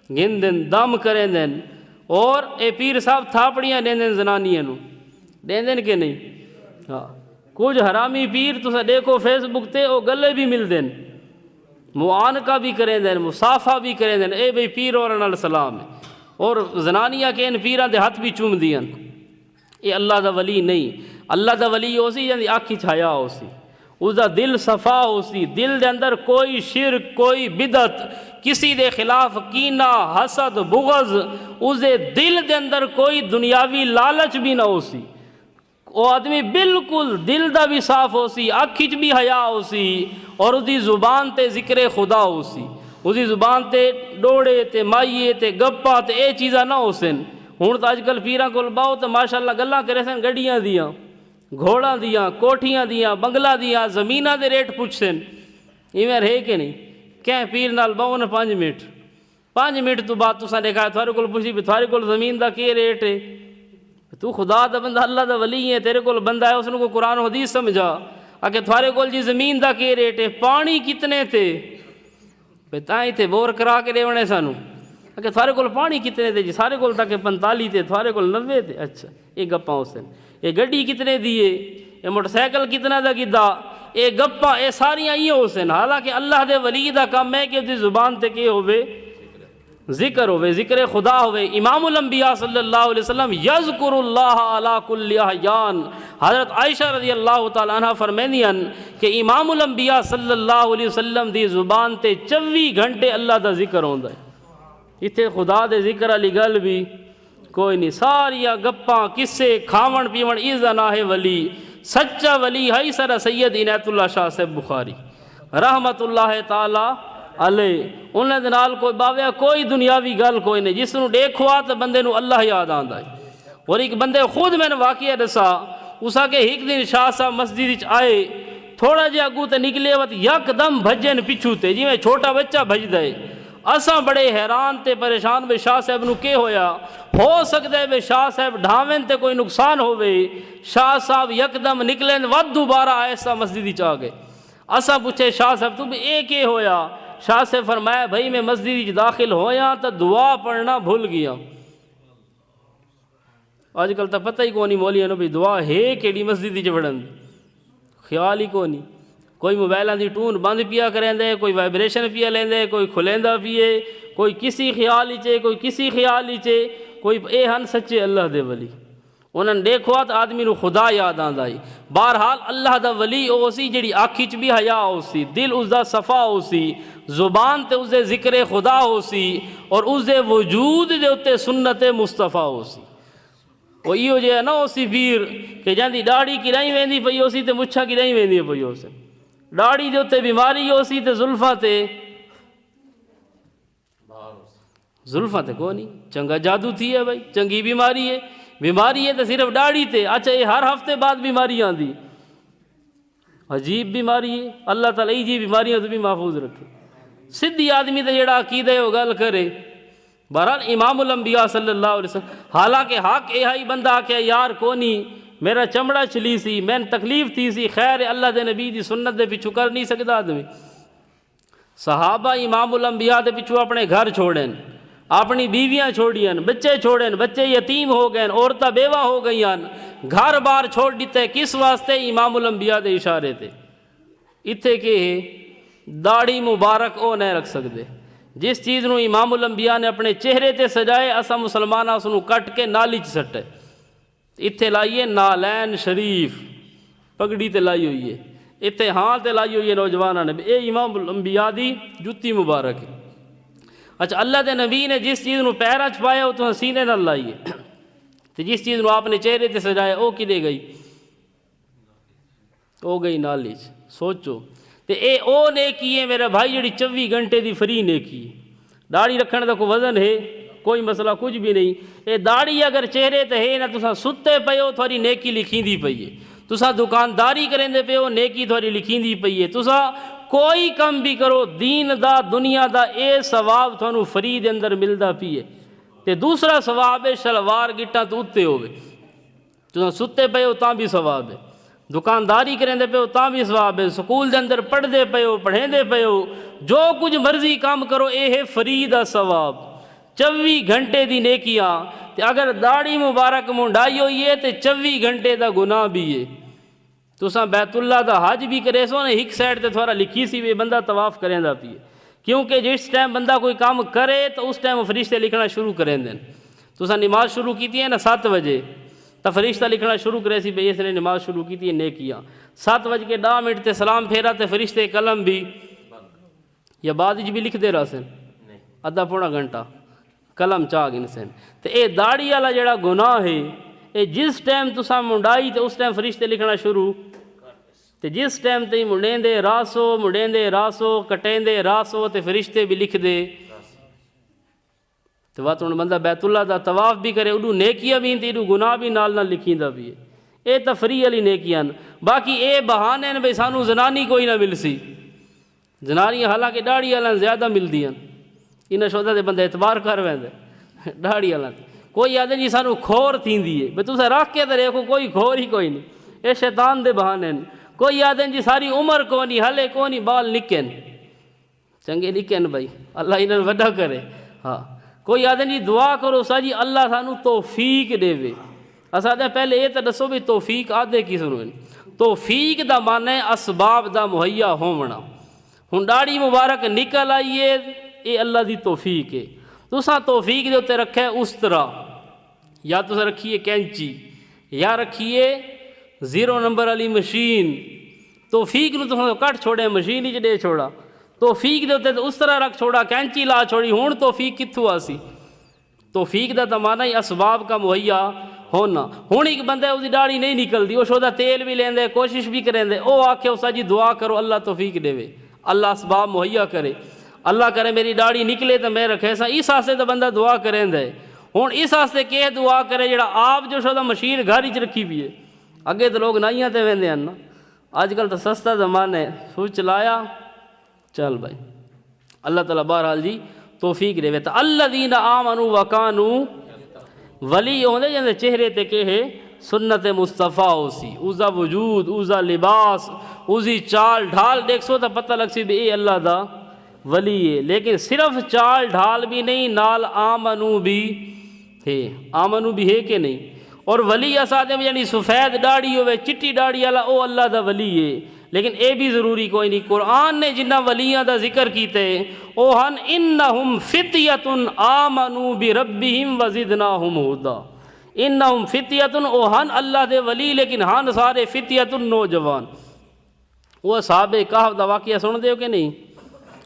گن دین، دم کریں دین، اور اے پیر صاحب تھاپڑیاں دیں دین زنانیاں نو، دیں دین کہ نہیں؟ ہاں، کچھ حرامی پیر تسا دیکھو فیس بک تے وہ گلے بھی مل دین، معانقہ بھی کریں دین، مصافحہ بھی کریں دین، اے بھئی پیر اور علیہ السلام ہے، اور زنانیاں کے ان پیران دے ہاتھ بھی چوم دیاں۔ یہ اللہ دا ولی نہیں۔ اللہ دا ولی ہو سی جاندی آنکھی چھایا ہو سی، اس دا دل صفا ہو سی، دل دے اندر کوئی شرک، کوئی بدعت، کسی دے خلاف کینہ، حسد، بغض، اس دے دل دے اندر کوئی دنیاوی لالچ بھی نہ ہو سی۔ وہ آدمی بالکل دل دا بھی صاف ہو سی، آنکھی چ بھی حیا ہو سی، اور اس دی زبان تے ذکر خدا ہو سی، اس دی زبان تے ڈوڑے تے مائیے تے گپا تے اے چیزاں نہ ہو سن۔ ہوں تو اج کل پیراں کول باؤ تے ماشاءاللہ گلاں کرے سن گڈیاں دیاں، گھوڑاں دیاں، کوٹھیاں دیاں، بنگلہ دیاں، زمیناں دے ریٹ پوچھ سن۔ ایویں ہے کہ نہیں؟ کہ پیر نال باؤ نے 5 منٹ تو بعد تساں دیکھا تھوڑے کول پوچھی بھی تھوڑے کول زمین دا کی ریٹ ہے؟ تو خدا دا بندہ اللہ دا ولی ہے، تیرے کول بندہ ہے اس کو قرآن و حدیث سمجھا کہ تھوڑے کول جی زمین دا کی ریٹ ہے، پانی کتنے تھے؟ تائیں تھے بور کرا کے دیونے سانو کہ تھوڑے کول پانی کتنے تھے؟ جی سارے کول تک 45 تھے، تھوڑے کول 90 تھے۔ اچھا یہ گپاں اس دن، یہ گڈی کتنے دیے، یہ موٹر سائیکل کتنا دا گدا، یہ گپاں یہ ساریاں ہی ہو سن۔ حالانکہ اللہ دے ولی دا کام ہے کہ اس دی زبان تے کی ہوئے ذکر ہوئے، ذکر خدا ہوئے۔ امام الانبیاء صلی اللہ علیہ وسلم یذکر اللہ علی کل احیان، حضرت عائشہ رضی اللہ تعالیٰ عنہ فرمینیاں کہ امام الانبیاء صلی اللہ علیہ وسلم دی زبان تے 24 گھنٹے اللہ دا ذکر ہوندا ہے۔ اتنے خدا دے ذکر علی گل بھی کوئی نہیں، ساریاں گپاں قصے کھاون پیون ایزا نہ ہے ولی۔ سچا ولی ہے سر سید عنایت اللہ شاہ صاحب بخاری رحمت اللہ تعالی علیہ، انہاں دے نال کوئی باویا کوئی دنیاوی گل کوئی نہیں، جس نو دیکھو تو بندے نو اللہ یاد آندا ہے۔ اور ایک بندے خود میں نے واقعہ دسا، اسا کہ ایک دن شاہ صاحب مسجد وچ آئے، تھوڑا جہا اگوں تے نکلے وت یک دم بھجن پچھو تے جویں چھوٹا بچہ بھجدا ہے۔ اساں بڑے حیران تے پریشان بھی شاہ صاحب نو کی ہویا، ہو سکتا ہے بھی شاہ صاحب ڈھاویں تے کوئی نقصان ہوئے۔ شاہ صاحب یکدم نکلیں ود دوبارہ ایسا مسجد وچ آ گئے۔ اساں پوچھے شاہ صاحب تو بھی اے کی ہویا؟ شاہ سے فرمایا بھائی میں مسجد وچ داخل ہویا تو دعا پڑھنا بھول گیا۔ آج کل تو پتہ ہی کونی مولیاں نو بھی دعا ہے کیڑی مسجد وچ وڑن، خیال ہی کونی۔ کوئی موبائلاں دی ٹون بند پیا کریں، کوئی وائبریشن پیا لیندے، کوئی کھلیندا پیے، کوئی کسی خیال ہی چے، کوئی کسی خیال ہی چے۔ کوئی اے ہن سچے اللہ دے ولی، انہاں دیکھو تو آدمی نو خدا یاد آندا ہے۔ بہرحال اللہ دا ولی او سی جڑی آنکھی چ بھی حیا ہو سی، دل اس دا صفا ہو سی، زبان تے اس دے ذکر خدا ہو سی، اور اس دے وجود دے اتے سنت مصطفیٰ ہو سی۔ وہ ایو جے نہ ہو سی پیر کہ جاندی داڑھی کرائی ویندی پئی ہو سی تے مچھاں کرائی ویندی پئی ہو سی، داڑھی دے اتے بیماری ہو سی تے زلفاں تے کوئی نہیں، چنگا جادو تھی ہے بھائی، چنگی بیماری ہے۔ بیماری ہے تو صرف داڑھی تے، اچھا یہ ہر ہفتے بعد بیماری آندی، عجیب بیماری ہے۔ اللہ تعالیٰ جی بیماریاں تو بھی محفوظ رکھے۔ سدھی آدمی تو جڑا عقیدہ ہے وہ گل کرے۔ بہرحال امام الانبیاء صلی اللہ علیہ وسلم، حالانکہ حق یہ ہی بندہ آکھے یار کونی میرا چمڑا چلی سی، میں تکلیف تھی سی، خیر اللہ دے نبی دی سنت دے پچھو کر نہیں سکتا آدمی۔ صحابہ امام الانبیاء دے پچھو اپنے گھر چھوڑیں، اپنی بیویاں چھوڑیاں، بچے چھوڑیں، بچے یتیم ہو گئے، عورتیں بیوہ ہو گئیاں، گھر بار چھوڑ دیتے، کس واسطے؟ امام الانبیاء دے اشارے تے۔ اتھے کہ داڑھی مبارک او نہیں رکھ سکتے، جس چیز نو امام الانبیاء نے اپنے چہرے تے سجائے اسا مسلمان اس نو کٹ کے نالی چ سٹے۔ اتھے لائیے نالین شریف، پگڑی تے لائی ہوئی ہے، اتھے ہاں تے لائی ہوئی ہے نوجوانہ نے، اے امام الانبیاء دی جتی مبارک ہے۔ اچھا اللہ دے نبی نے جس چیز نو پیرا چ پایا وہ تو سینے نال لائیے، تے جس چیز نو آپ نے چہرے تے سجایا او کدے گئی؟ او گئی نالی چ۔ سوچو تے اے او نیکی ہے میرے بھائی جڑی 24 گھنٹے دی فری نیکی۔ داڑھی رکھنے دا کوئی وزن ہے؟ کوئی مسئلہ کچھ بھی نہیں۔ اے داڑھی اگر چہرے تے ہے نا، تساں ستے پئے ہو تھوڑی نیکی لکھیندی پئی ہے، تساں دکانداری کریندے پئے ہو نیکی تھوڑی لکھیندی پئی ہے، تساں کوئی کم بھی کرو دین دا دنیا دا اے ثواب تھانوں فری دے اندر ملدا پئی ہے۔ تے دوسرا ثواب ہے شلوار گٹاں تو اتے ہوئے، تساں ستے پئے ہو تاں بھی ثواب ہے، دکانداری کریندے پئے ہو تاں بھی ثواب ہے، سکول دے اندر پڑھدے پئے ہو پڑھیندے پئے ہو، جو کچھ مرضی کام کرو اے ہے فری دا ثواب، 24 گھنٹے دی نیکیاں۔ تے اگر داڑھی مبارک منڈائی ہوئی ہے تے 24 گھنٹے دا گناہ بھی ہے۔ تساں بیت اللہ دا حج بھی کرے سو نا، ایک سائڈ تے تھوڑا لکھی سی بھی بندہ طواف کریندا پئی ہے، کیونکہ جس ٹائم بندہ کوئی کام کرے تو اس ٹائم فرشتے لکھنا شروع کریں دیں۔ تساں نماز شروع کیتی ہے نا 7 بجے، تو فرشتہ لکھنا شروع کرے سی بھئی اس نے نماز شروع کیتی ہے نیکیاں۔ 7:10 تے سلام پھیرا تے فرشتے قلم بھی یا بعد بھی لکھ دے رہا سن، آدھا پونا گھنٹہ قلم چاہ گن سن۔ تے اے داڑھی والا جڑا گناہ ہے اے جس ٹائم تساں منڈائی تے اس ٹائم فرشتے لکھنا شروع، تے جس ٹائم تے منڈیندے راسو کٹیندے راسو تے فرشتے بھی لکھ دے۔ تو بات ہوں بندہ بیت اللہ دا طواف بھی کرے، اڈو نیکیاں بھی ہیں، اڈو گناہ بھی نال نال لکھیندا بھی ہے۔ اے تفریح والی نیکیاں، باقی اے بہانے نے بھئی سانو زنانی کوئی نہ مل سی، زنانیاں حالانکہ داڑھی والا زیادہ ملدیاں، انہاں شودا دے بندہ اعتبار کر ویندے داڑھی والا۔ کوئی آدھے جی سانو کھور تھیندی ہے، بھئی تساں رکھ کے تے دیکھو کوئی کھور ہی کوئی نہیں، اے شیطان دے بہانے۔ کوئی آدھے جی ساری عمر کونی ہلے کونی بال نکن، چنگے نکن بھائی اللہ انہاں نوں وڈا کرے۔ ہاں کوئی آدھے جی دعا کرو سا جی اللہ سانو توفیق دے وے۔ اسا دے پہلے یہ تے دسو بھی توفیق آدھے کی سنو؟ توفیق دا معنی ہے اسباب دا مہیا ہونا۔ ہن داڑھی مبارک نکل آئیے اے اللہ دی توفیق ہے، تساں توفیق دے اوتے رکھے اس طرح، یا تساں رکھیے کینچی یا رکھیے 0 نمبر والی مشین، توفیق نو تساں کٹ چھوڑے مشین ہی دے چھوڑا، توفیق دے اوتے اس طرح رکھ چھوڑا، کینچی لا چھوڑی، ہن توفیق کتھوں آسی؟ توفیق دا تمانا ہی اسباب کا مہیا ہونا۔ ہن ایک بندہ اس دی داڑھی نہیں نکلدی، وہ شودا تیل بھی لیندے کوشش بھی کریندے، او آکھے اسا جی دعا کرو اللہ توفیق دے وے، اللہ اسباب مہیا کرے، اللہ کرے میری داڑھی نکلے تو میں رکھے سا، اس واسطے تو بندہ دعا کریندے۔ ہن اس واسطے کہ دعا کرے جڑا آپ جو شودا مشین گھر وچ رکھی بھی ہے، اگے تو لوگ نائیاں تے ویندے ہیں نا، اج کل تو سستا زمانہ ہے، سوچ لایا چل بھائی۔ اللہ تعالیٰ بہرحال جی توفیق دے وے۔ تو الذین آمنوا وکانوا ولی ہوندے جندے چہرے تے کہ ہے سنت مصطفیٰ ہو سی، اوزا وجود اوزا لباس اوزی چال ڈھال دیکھ سو تو پتہ لگ سی بھی اے اللہ دا ولی ہے۔ لیکن صرف چال ڈھال بھی نہیں، نال آمنو بھی ہے، آمنو بھی ہے کہ نہیں؟ اور ولی اسادم یعنی سفید داڑھی ہوئے چٹی داڑھی والا او اللہ دا ولی ہے۔ لیکن اے بھی ضروری کوئی نہیں، قرآن نے جنہ ولیاں دا ذکر کیتے او ہن انہم فتیۃ آمنوا بربہم وزدناہم ہدا، انہم فتیۃ او ہن اللہ دے ولی، لیکن ہن سارے فتیۃ نوجوان۔ وہ اصحاب کہف دا واقعہ سن دے ہو کہ نہیں؟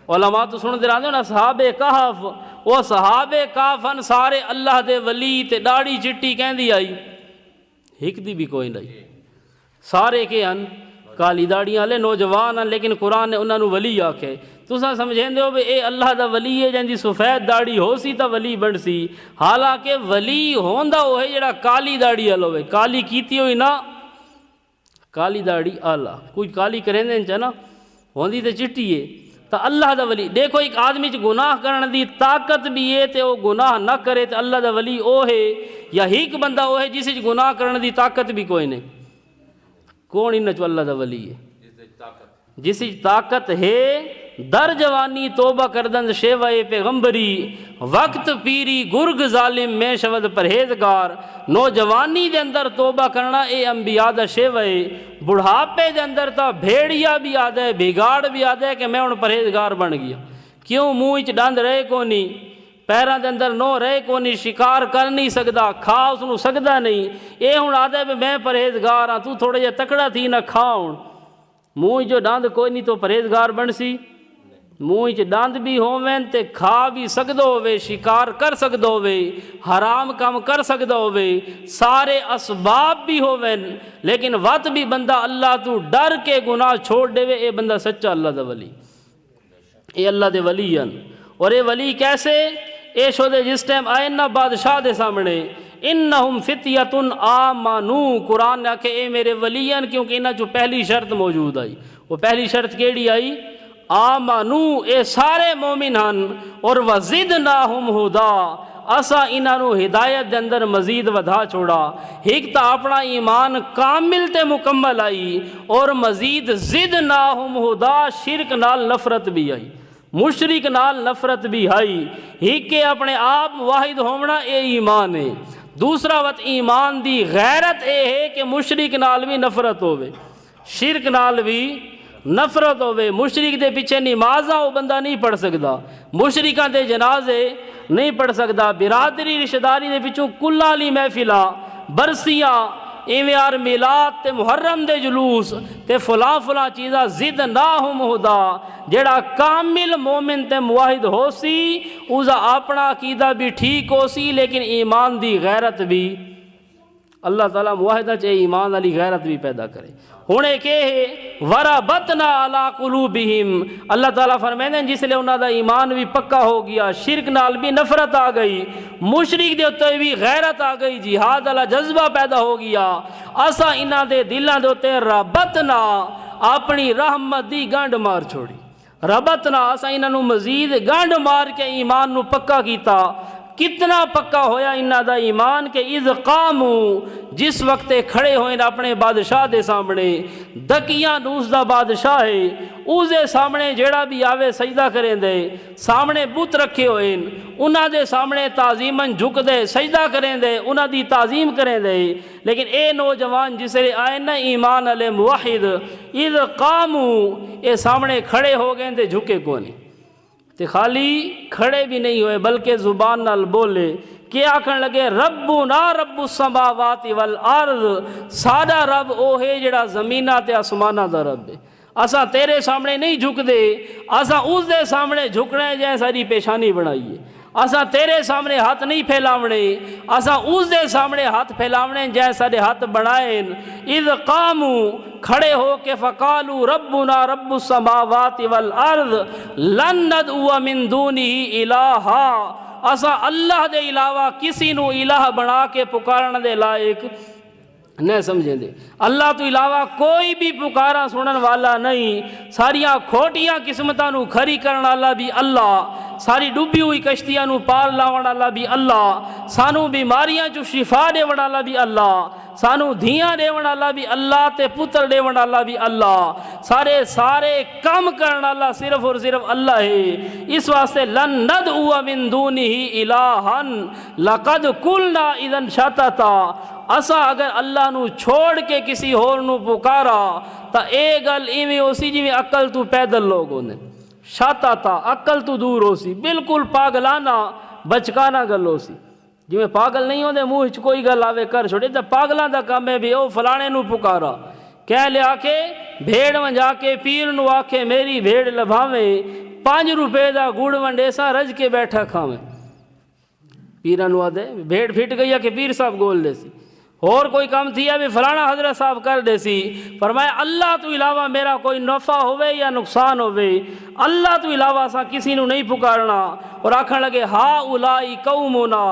علماء تو سن دے رہے ہو نا اصحاب کہف، وہ اصحاب کہف ہن سارے اللہ دے ولی تے داڑھی چٹی کہندی آئی، ایک دی بھی کوئی نہیں، سارے کے ہن کالی داڑیاں والے نوجوان ہیں، لیکن قرآن نے انہوں نے ولی آکھے۔ تساں سمجھیندے ہو اے اللہ دا ولی ہے جن دی سفید داڑھی ہو سی تا ولی بن سی، حالانکہ ولی ہوندا وہ ہے جڑا کالی داڑھی والا ہوئے، کالی کیتی ہوئی نا کالی داڑھی آلہ، کچھ کالی کریں چاہنا ہوندی تے چٹی ہے تا اللہ دا ولی۔ دیکھو ایک آدمی چ گناہ کرن دی طاقت بھی ہے تے وہ گناہ نہ کرے تے اللہ دا ولی او ہے، یا ایک بندہ وہ ہے جس وچ گناہ کرن دی طاقت بھی کوئی نہیں؟ کون انہاں چ اللہ دا ولی ہے؟ جس وچ طاقت ہے، در جوانی توبہ کردن شیوائے پیغمبری، وقت پیری گرگ ظالم میں شود پرہیزگار۔ نوجوانی دے اندر توبہ کرنا اے انبیاء دا شیوائے، بڑھاپے دے اندر تا بھیڑیا بھی آدھا ہے، بھگاڑ بھی آدھا ہے کہ میں ان پرہیزگار بن گیا۔ کیوں؟ منہ وچ ڈند رہے کو نہیں، پیراں دے اندر نو رہے کو نہیں، شکار کر نہیں سکدا، کھا اس نو سکدا نہیں، اے ہن آدھا ہے میں پرہیزگار ہاں، تو تھوڑا جہا تکڑا تھی نہ کھا ہن۔ منہ جو ڈند کوئی نہیں تو پرہیزگار بن سی؟ منہ چ ڈند بھی ہوویں تے کھا بھی سکدو ہوئے، شکار کر سکدو ہوئے، حرام کام کر سکدو ہوئے، سارے اسباب بھی ہوویں، لیکن وقت بھی بندہ اللہ تو ڈر کے گناہ چھوڑ دے وے، اے بندہ سچا اللہ دا ولی، اے اللہ دے ولی ہیں۔ اور اے ولی کیسے؟ اے شودے جس ٹائم آئے نا بادشاہ دے سامنے، انہم فتیۃ آمنو، قرآن نے آکھے اے میرے ولی ہیں، کیونکہ انہاں جو پہلی شرط موجود آئی۔ وہ پہلی شرط کیڑی آئی؟ آمنو، اے سارے مومن ہن، اور وزدناہم ہدا، اسا انہاں نو ہدایت دے اندر مزید ودھا چھوڑا۔ ایک تا اپنا ایمان کامل تے مکمل آئی، اور مزید زدناہم ہدا، شرک نال نفرت بھی آئی، مشرک نال نفرت بھی آئی۔ ایک کے اپنے آپ واحد ہونا اے ایمان ہے، دوسرا وقت ایمان دی غیرت اے ہے کہ مشرک نال بھی نفرت ہوئے، شرک نال بھی نفرت ہوئے۔ مشرک دے پیچھے نمازاں وہ بندہ نہیں پڑھ سکتا، مشرکاں دے جنازے نہیں پڑھ سکتا، برادری رشتہ داری دے پیچھوں کلاں لی محفلاں، برسیاں، ایویں یار میلاد تے محرم دے جلوس تے فلاں فلاں چیزاں، زدناہم ہدا۔ جڑا کامل مومن تے موحد ہو سی، اسا اپنا عقیدہ بھی ٹھیک ہو سی، لیکن ایمان دی غیرت بھی اللہ تعالیٰ موحدہ چاہے ایمان علی غیرت بھی پیدا کرے۔ ہونے کے ہے وربطنا علی قلوبہم، اللہ تعالیٰ فرمائیں ہیں جس لئے انہاں دا ایمان بھی پکا ہو گیا، شرک نال بھی نفرت آ گئی، مشرک دے اتے بھی غیرت آ گئی، جہاد والا جذبہ پیدا ہو گیا۔ اسا انہاں دے دلاں دے اتے ربطنا، اپنی رحمت دی گنڈ مار چھوڑی، ربطنا، اسا انہاں نو مزید گنڈ مار کے ایمان نو پکا کیتا۔ کتنا پکا ہویا انہاں دا ایمان کہ اذ قاموا، جس وقت کھڑے ہوئے اپنے بادشاہ دے سامنے، دکیاں نوس دا بادشاہ ہے، اس دے سامنے جیڑا بھی آوے سجدہ کریں دے، سامنے بت رکھے ہوئے، انہاں دے سامنے تعظیماً جھک دے، سجدہ کریں دے، انہاں دی تعظیم کریں دے۔ لیکن اے نوجوان جس لئے آئے نا ایمان علیہ موحد، اذ قاموا، اے سامنے کھڑے ہو گئے دے، جھکے کو نہیں تے خالی کھڑے بھی نہیں ہوئے بلکہ زبان نال بولے، کیا آکھن لگے ربنا رب السماوات والارض، ساڈا رب او ہے جڑا زمینہ تے آسمانہ دا رب ہے، اساں تیرے سامنے نہیں جھک دے، اساں اس دے سامنے جھکنے جائیں ساری پیشانی بنائیے، اساں تیرے سامنے ہاتھ نہیں پھیلاونے، اساں اس دے سامنے ہاتھ پھیلاونے جائیں سارے ہاتھ بنائیں۔ اذ قاموا، کھڑے ہو کے فقالوا ربنا رب السماوات والارض لن ندعو من دونہ الہا، اساں اللہ دے علاوہ کسی نو الہ بنا کے پکارن دے لائق نہیں سمجھیں دے، اللہ تو علاوہ کوئی بھی پکارا سنن والا نہیں، ساریاں کھوٹیاں قسمتاں نو کھری کرن والا بھی اللہ، ساری ڈوبی ہوئی کشتیاں نو پار لاون والا بھی اللہ، سانو بیماریاں جو شفا دیون والا بھی اللہ، سانو دھیاں دیون والا بھی اللہ تے پتر دیون والا بھی اللہ، سارے کام کرن والا صرف اور صرف اللہ ہے۔ اس واسطے لن ندعو من دونہ الہا لقد قلنا اذا شططا، اسا اگر اللہ نو چھوڑ کے کسی اور نو پکارا تا اے گل ایویں ہوسی جویں عقل تو پیدل لوگ ہوندے، شططا عقل تو دور ہوسی، بالکل پاگلانہ بچکانہ گل ہوسی، جویں پاگل نہیں ہوندے منہ وچ کوئی گل آوے کر چھوڑے تے پاگلاں دا کام ہے بھی او فلانے نو پکارا، کہہ لیا کہ بھیڑ ونجا کے پیر نو آکھے میری بھیڑ لبھاویں، 5 روپے دا گڑ ونڈیسا رج کے بیٹھا کھاویں، پیراں نو آدھے بھیڑ پھٹ گئی ہے کہ پیر صاحب گول دے سی، اور کوئی کام تھی ابھی فلانا حضرت صاحب کر دے سی، فرمایا اللہ تو علاوہ میرا کوئی نفع ہوئے یا نقصان ہوئے، اللہ تو علاوہ سا کسی نو نہیں پکارنا، اور آکھن لگے ہا اولائی قومنا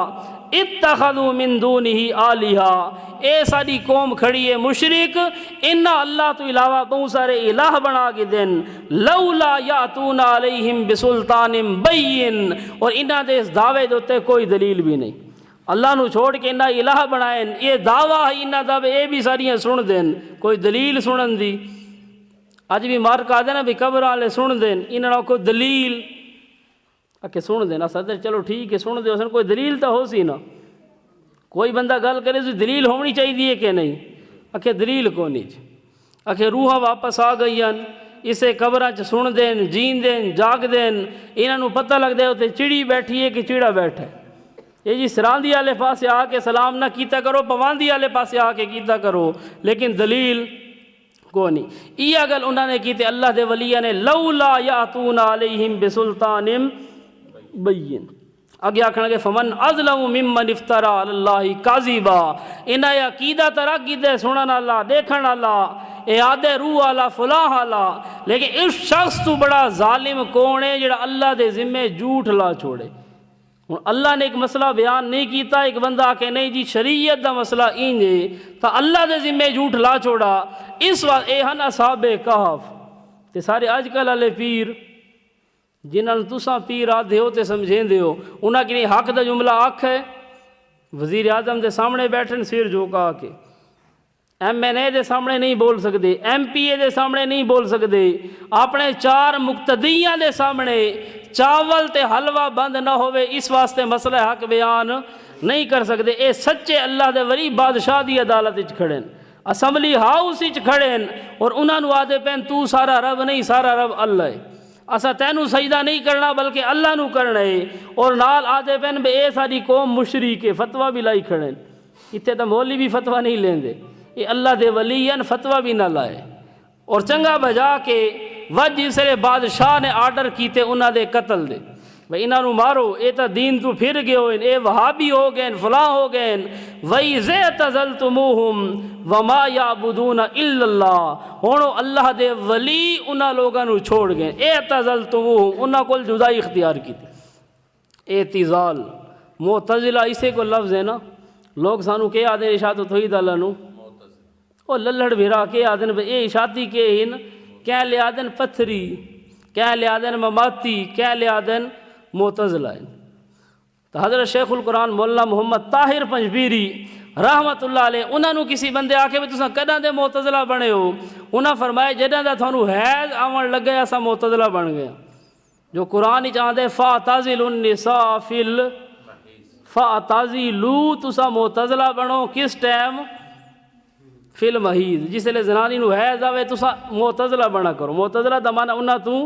اتخذوا من دونہ آلہا، اے ساری قوم کھڑی ہے مشرک، انہاں اللہ تو علاوہ بہت سارے الہ بنا کے دین، لولا یاتون علیہم بسلطان بین، اور انہاں دے اس دعوے دوتے کوئی دلیل بھی نہیں، اللہ نو چھوڑ کے انہاں الہ بنائیں، یہ دعویٰ ہے انہاں دعوے اے بھی ساریاں سن دین، کوئی دلیل سنن دی، اج بھی مار کا دینا بھی قبر والے سن دین، انہاں کوئی دلیل کہ سن دینا صدر چلو ٹھیک ہے سن دے، کوئی دلیل تو ہو سی نا، کوئی بندہ گل کرے تو دلیل ہونی چاہیے کہ نہیں، کہ دلیل کو نہیں، کہ روحاں واپس آ گئی ہیں، اسے قبراں چ سن دین، جین دین، جاگ دین، انہاں نو پتہ لگ دے ہوتے چڑی بیٹھی ہے کہ چڑا بیٹھا ہے، یہ جی سراندی والے پاسے آ کے سلام نہ کیتا کرو، پواندی والے پاسے آ کے کیتا کرو، لیکن دلیل کو نہیں، یہ گل انہوں نے کیتے اللہ دے ولیہ نے، لولا یاتون علیہم بسلطان بین، اگے آکھنا کہ فمن اظلم ممن افترا علی اللہ کاذبا، انہاں عقیدہ ترقی دے سنن اللہ دیکھن اللہ اعادے روح والا فلاں والا، لیکن اس شخص تو بڑا ظالم کون ہے جڑا اللہ دے ذمے جھوٹ لا چھوڑے۔ اللہ نے ایک مسئلہ بیان نہیں کیتا، ایک بندہ آ کے نہیں جی شریعت دا مسئلہ انج ہے تو اللہ دے ذمے جھوٹ لا چھوڑا، اس وقت اے ہن اصحاب کہف تے سارے اج کل والے پیر جنہاں تساں پیر آدھے ہو تے سمجھیندے ہو، انہاں کی حق دا جملہ آکھ ہے، وزیر اعظم دے سامنے بیٹھن سر جھکا کے، ایم این اے دے سامنے نہیں بول سکتے، ایم پی اے دے سامنے نہیں بول سکتے، اپنے چار مقتدیاں دے سامنے چاول تے حلوہ بند نہ ہوئے اس واسطے مسئلہ حق بیان نہیں کر سکتے۔ اے سچے اللہ دے ولی بادشاہ دی عدالت وچ کھڑے، اسمبلی ہاؤس وچ کھڑے، اور انہاں نو آدھے پین تو سارا رب نہیں، سارا رب اللہ ہے، اسا تینوں سجدہ نہیں کرنا بلکہ اللہ نو کرنا ہے، اور نال آدھے پین بے اے ساری قوم مشرک ہے، فتویٰ بھی لائی کھڑے، اتنے تو مولوی بھی فتویٰ نہیں لیندے، یہ اللہ دے ولی ہیں، فتویٰ بھی نہ لائے، اور چنگا بجا کے وجہ جسے بادشاہ نے آرڈر کیتے انہاں دے قتل دے، بھئی انہاں نو مارو، اے تا دین تو پھر گئے ہوئے، اے وہابی ہو گئے، فلاں ہو گئے، وَإِذَا اعْتَزَلْتُمُوهُمْ وَمَا يَعْبُدُونَ إِلَّا اللَّهُ، ہونو اللہ دے ولی انہاں لوگاں نو چھوڑ گئے، اعْتَزَلْتُمُوهُمْ انہاں کول جدائی اختیار کی تھی، اعتزال معتزلہ اسے کو لفظ ہے نا، لوگ سانو کہ آدھے اشاعت و توحید اللہ نو، او للڑ بھیرا کہ آدھن اے اشاعتی کے ہن، کہہ لے آدھن پتھری، کہہ لے آدھن مماتی، کہہ لے آدھن معتزلہ ہیں۔ تو حضرت شیخ القرآن مولانا محمد طاہر پنجبیری رحمت اللہ علیہ انہاں نو کسی بندے آکے بھی تساں کداں دے معتزلہ بنے ہو، انہاں فرمائے جداں دا تھانو حیض آون لگ گیا اساں معتزلہ بن گیا، جو قرآن وچ آندے فاعتزلوا النساء فاعتزلوا، تساں معتزلہ بنو کس ٹائم؟ فی المحیض، جس لئے زنانی نو حیض آوے تساں معتزلہ بنا کرو، معتزلہ دا معنی انہاں تو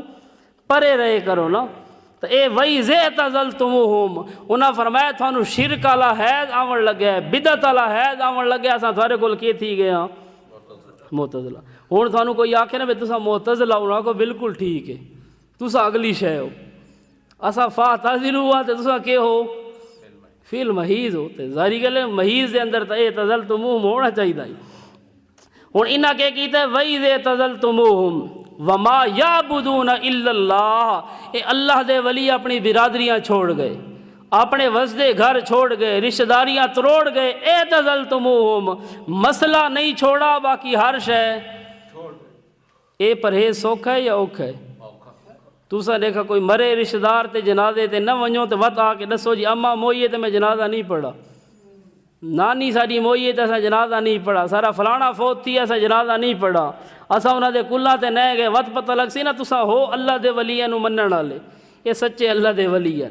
پرے رہے کرو نا، تو اے وَإِذَا اعْتَزَلْتُمُوهُمْ انہاں فرمایا تھانو شرک والا حیض آون لگیا ہے، بدعت والا حیض آون لگیا، اساں تھارے کول کی تھی گیا معتزلہ۔ ہن تھانو کوئی آکھے نا بھی تساں معتزلہ انہاں کو بالکل ٹھیک ہے، تساں اگلی شے ہو، اساں فاعتزلوا تے تساں کہ ہو فی المحیض ہو، تے ظاہری گل ہے محیض دے اندر تے اعتزلتموہم ہونا چاہیے۔ ہن انہاں کہ کیتا وَإِذَا اعْتَزَلْتُمُوهُمْ وَمَا يَعْبُدُونَ إِلَّا اللَّهُ، اے اللہ دے ولی اپنی برادریاں چھوڑ گئے، اپنے وسدے گھر چھوڑ گئے، رشتہ داریاں تروڑ گئے، اعتزلتموہم مسئلہ نہیں چھوڑا باقی ہر شے اے پرہیز سوکھا ہے یا اوکھا ہے؟ تساں دیکھا کوئی مرے رشتہ دار تے جنازے تے نہ ونجو تے وت آ کے دسو جی اماں موئیے تے میں جنازہ نہیں پڑھا، نانی ساری موئیے تے اساں جنازہ نہیں پڑھا، سارا فلانا فوت تھی اساں جنازہ نہیں پڑھا، اساں انہاں دے کلاں تے نہ گئے، وت پتہ لگ سی نا تساں ہو اللہ دے ولیاں نو منن والے، یہ سچے اللہ دے ولی ہیں۔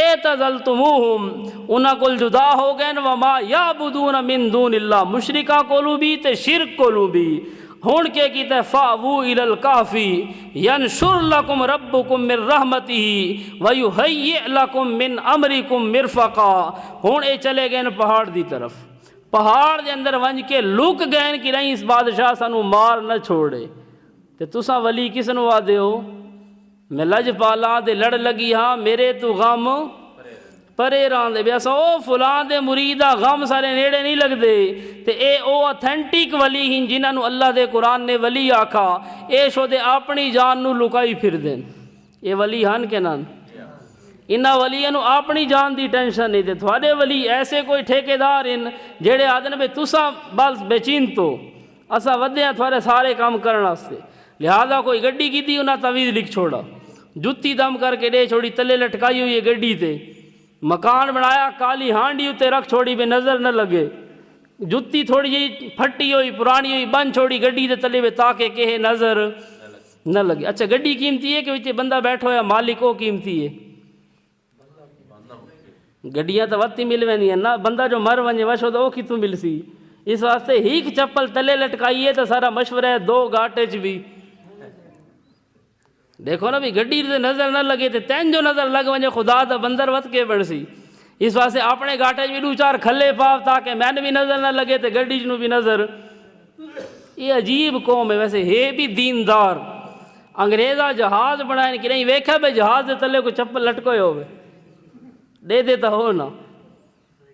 اعتزلتموہم انہاں کول جدا ہو گئے، وما یعبدون من دون اللہ مشرکاں کولوں بھی تے شرک کولوں بھی۔ ہن کے کیتا ہے فاوو الی الکہف ینشر لکم ربکم من رحمتہ ویہیئ لکم من امرکم مرفقا۔ ہن اے چلے گئے پہاڑ دی طرف، پہاڑ دے اندر ونج کے لک گئے کہ نہیں اس بادشاہ سانو مار نہ چھوڑے، تے تساں ولی کس نو آدے ہو؟ میں لج پالا دے لڑ لگی ہاں میرے تو غم پرے رہن دے بیاسا او فلاں دے مرید غم سارے نیڑے نہیں لگ دے تے اے او اتھینٹک ولی ہیں جنہاں نو اللہ دے قرآن نے ولی آکھا اے شو دے اپنی جان نو لکائی پھر دین اے ولی ہن کے نان انہاں ولیاں نو اپنی جان دی ٹینشن نہیں تے تھوڑے ولی ایسے کوئی ٹھیکیدار ہیں جڑے آدن بے تساں بس بے چین تو اسا ودے ہیں تھوڑے سارے کام کرنا واسطے لہذا کوئی گڈی کی تھی انہاں تویز لکھ چھوڑا جتی دم کر کے دے چھوڑی تلے لٹکائی ہوئی ہے گڈی تے مکان بنایا کالی ہانڈی اتے رکھ چھوڑی بے نظر نہ لگے جتی تھوڑی جی پھٹی ہوئی پرانی ہوئی بن چھوڑی گڈی دے تلے بے تاکہ کہے نظر نہ لگے اچھا گڈی قیمتی ہے کہ وچے بندہ بیٹھو یا مالک او قیمتی ہے گڈیاں تو وقت ہی مل وینی ہیں نا بندہ جو مر ونجے وشو تو او کتوں مل سی اس واسطے ہیک چپل تلے لٹکائیے تو سارا مشورہ ہے دو گاٹے چ بھی دیکھو نا بھی گڈی سے نظر نہ لگے تو تین جو نظر لگ ونجے خدا دا بندر وت کے بڑھ سی اس واسطے اپنے گاٹے بھی دو چار کھلے پاو تاکہ میں بھی نظر نہ لگے تو گڈی نو بھی نظر یہ عجیب قوم ہے ویسے ہے بھی دیندار انگریزا جہاز بنائے کہ نہیں ویکھا بے جہاز دے تلے کو چپل لٹکوئے ہوئے دے دیتا ہو نا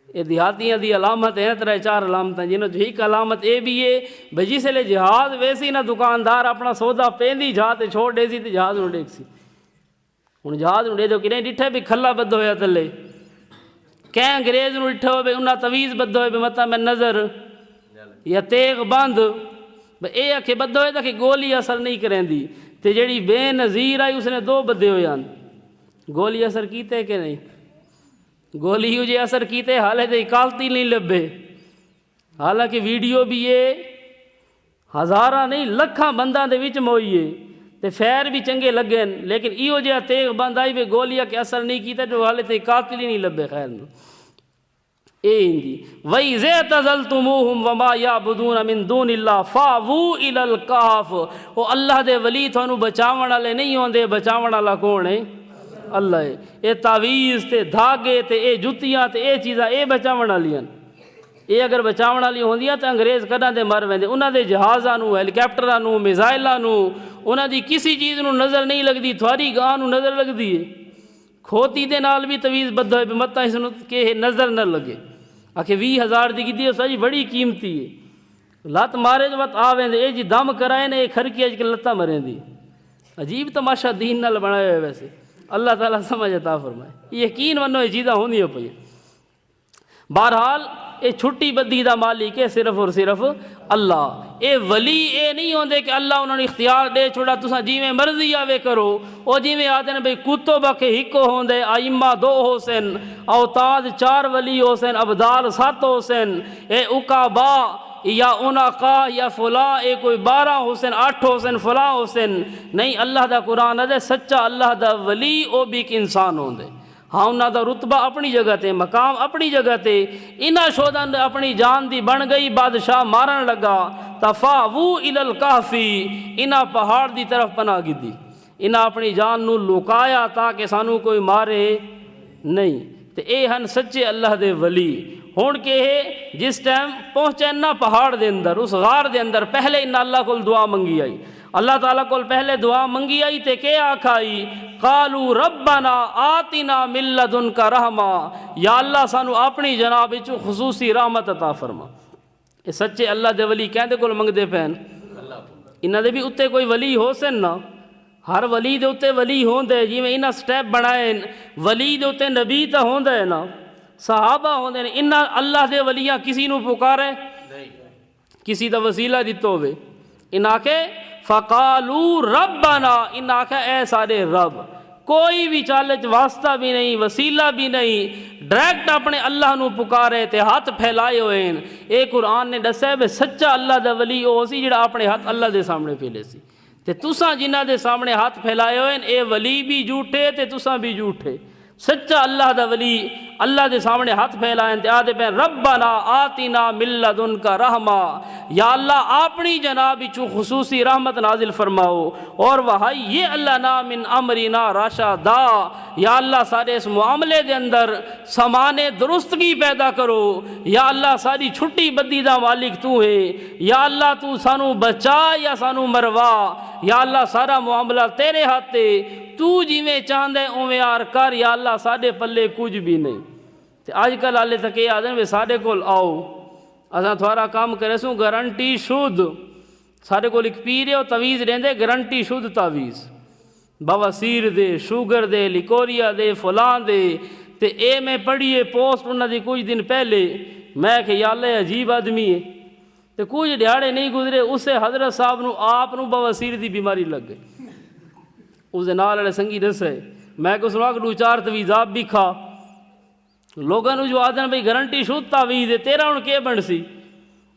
یہ دیہاتیاں دی علامت ہیں طرح چار علامت ہیں جنہوں جو ایک علامت اے بھی ہے بھجی سے لے جہاز ویسی نہ دکاندار اپنا سودا پیندی جہاز چھوڑ دے سی تو جہاز نو ڈیک سی ہن جہاز نو دے دو کہ نہیں ڈٹھے بھی کھلا بد ہویا تلے کہیں انگریز نو ڈٹھے ہو بے انہاں تویز بد ہوئے بے مطلب میں نظر یا تیغ بند اے اکھے بد ہوئے تا کہ گولی اثر نہیں کریں دی تے جیڑی بے نظیر آئی اس نے دو بدے ہوئے ہیں گولی اثر کیتے کہ نہیں گولی ہو جے اثر کیتے حالے تے اکالتی نہیں لبے حالانکہ ویڈیو بھی یہ ہزاراں نہیں لکھاں بنداں دے وچ موئیے تے فیر بھی چنگے لگے لیکن ایو جے تیغ بند آئی بے گولیا کے اثر نہیں کیتا جو حالے تے اکالتی نہیں لبے خیر نو اے اندی وَإِذَا اعْتَزَلْتُمُوهُمْ وَمَا يَعْبُدُونَ مِن دُونِ اللَّهِ فَاوُوا إِلَى الْكَهْفِ او اللہ دے ولی تھانو بچاون والے نہیں ہوندے بچاون والا کون ہے اللہ ہے اے تعویز تے دھاگے تے اے جتیاں تے اے چیزاں اے بچاون والیاں اے اگر بچاون والی ہوندیاں تے انگریز کداں دے مر ویندے انہاں دے جہازاں نو ہیلیکاپٹراں نو میزائلاں نو انہاں دی کسی چیز نو نظر نہیں لگدی تھوڑی گاں نو نظر لگدی ہے کھوتی دے نال بھی تویز بدھ ہوئے متا اس نو کہ نظر نہ لگے آکھے 20,000 دی کیتی ساری بڑی قیمتی ہے لت مارے جو وقت آویں اے جی دم کرائے نے اے کھرکی اج کے لتاں مریں دی عجیب تماشا دین نال بنایا ہے ویسے اللہ تعالیٰ سمجھ عطا فرمائے یقین منو یہ چیزاں ہوندی پئی بہرحال اے چھٹی بدی دا مالک ہے صرف اور صرف اللہ اے ولی اے نہیں ہوندے کہ اللہ انہوں نے اختیار دے چھوڑا تساں جیویں مرضی آوے کرو او جیویں آدھے بھئی کتب کے ہکو ہوندے ائمہ 2 حسین اوتاد 4 ولی حسین ابدال 7 حسین اے اقابا یا انقا یا فلاں اے کوئی 12 حسین 8 حسین فلاں حسین نہیں اللہ دا قرآن ہے سچا اللہ دا ولی او بھی ایک انسان ہوندے ہاں انہاں دا رتبہ اپنی جگہ تے مقام اپنی جگہ تے انہاں شودن اپنی جان دی بن گئی بادشاہ مارن لگا تفاوو الی الکہفی انہاں پہاڑ دی طرف پناہ گدی انہاں اپنی جان نو لکایا تاکہ سانو کوئی مارے نہیں تے اے ہن سچے اللہ دے ولی ہون کے جس ٹائم پہنچے نا پہاڑ دے اندر اس غار دے اندر پہلے انہاں اللہ کو دعا منگی آئی اللہ تعالیٰ کو پہلے دعا منگی آئی تے کہ آکھائی قالوا ربنا آتنا من لدنک رحمہ یا اللہ سانو اپنی جناب وچ خصوصی رحمت عطا فرما یہ سچے اللہ دے ولی کہندے کول منگدے پین انہاں دے بھی اتے کوئی ولی ہو سن نا ہر ولی دے اتے ولی ہوندے جویں انہاں سٹیپ بنائے ولی دے اتے نبی تا ہوندے نا صحابہ ہوندے نے انہاں اللہ دے ولیاں کسی نو پکارے کسی دا وسیلہ دتو ہوئے انہاں کے فقالوا ربنا انہاں کے اے سارے رب کوئی بھی چالچ واسطہ بھی نہیں وسیلہ بھی نہیں ڈائریکٹ اپنے اللہ نو پکارے تے ہاتھ پھیلائے ہوئے ہیں اے قرآن نے دسے بے سچا اللہ دا ولی او سی جڑا اپنے ہاتھ اللہ دے سامنے پھیلے سی تے تساں جنہاں دے سامنے ہاتھ پھیلائے ہوئے ہیں اے ولی بھی جھوٹے تے تساں بھی جھوٹے سچا اللہ دا ولی اللہ دے سامنے ہاتھ پھیلائیں تے آدھے پہ ربنا آتنا من لدنک رحمہ یا اللہ اپنی جناب چو خصوصی رحمت نازل فرماؤ اور وہائی یہ اللہ نا من امرنا راشدا یا اللہ سارے اس معاملے دے اندر سمانے درستگی پیدا کرو یا اللہ ساری چھٹی بدی دا مالک تو ہے یا اللہ تو سانو بچا یا سانو مروا یا اللہ سارا معاملہ تیرے ہاتھ تے تو جی میں چاندے اویں آر کر یا اللہ ساڈے پلے کچھ بھی نہیں تے اج کل والے تک یہ آدھے بھی سارے کول آؤ اساں تھوڑا کام کرے سوں گارنٹی شدھ، سارے کول ایک پیر ہے وہ تویز رہندے گارنٹی شدھ تعویز، بواسیر دے، شوگر دے، لیکوریا دے، فلاں دے، تے اے میں پڑھیے پوسٹ انہاں دی کچھ دن پہلے، میں کہ یا اللہ عجیب آدمی ہے، تے کچھ دیہاڑے نہیں گزرے اسے حضرت صاحب نو آپ نو بواسیر دی بیماری لگ گئی، اس دے نال والے سنگی دسے میں کہ سنا کہ 2-4 تویز آپ بھی کھا، لوگاں نو جو آدھن بھئی گارنٹی شدھ تعویذ ہے تیرا ہن کے بن سی،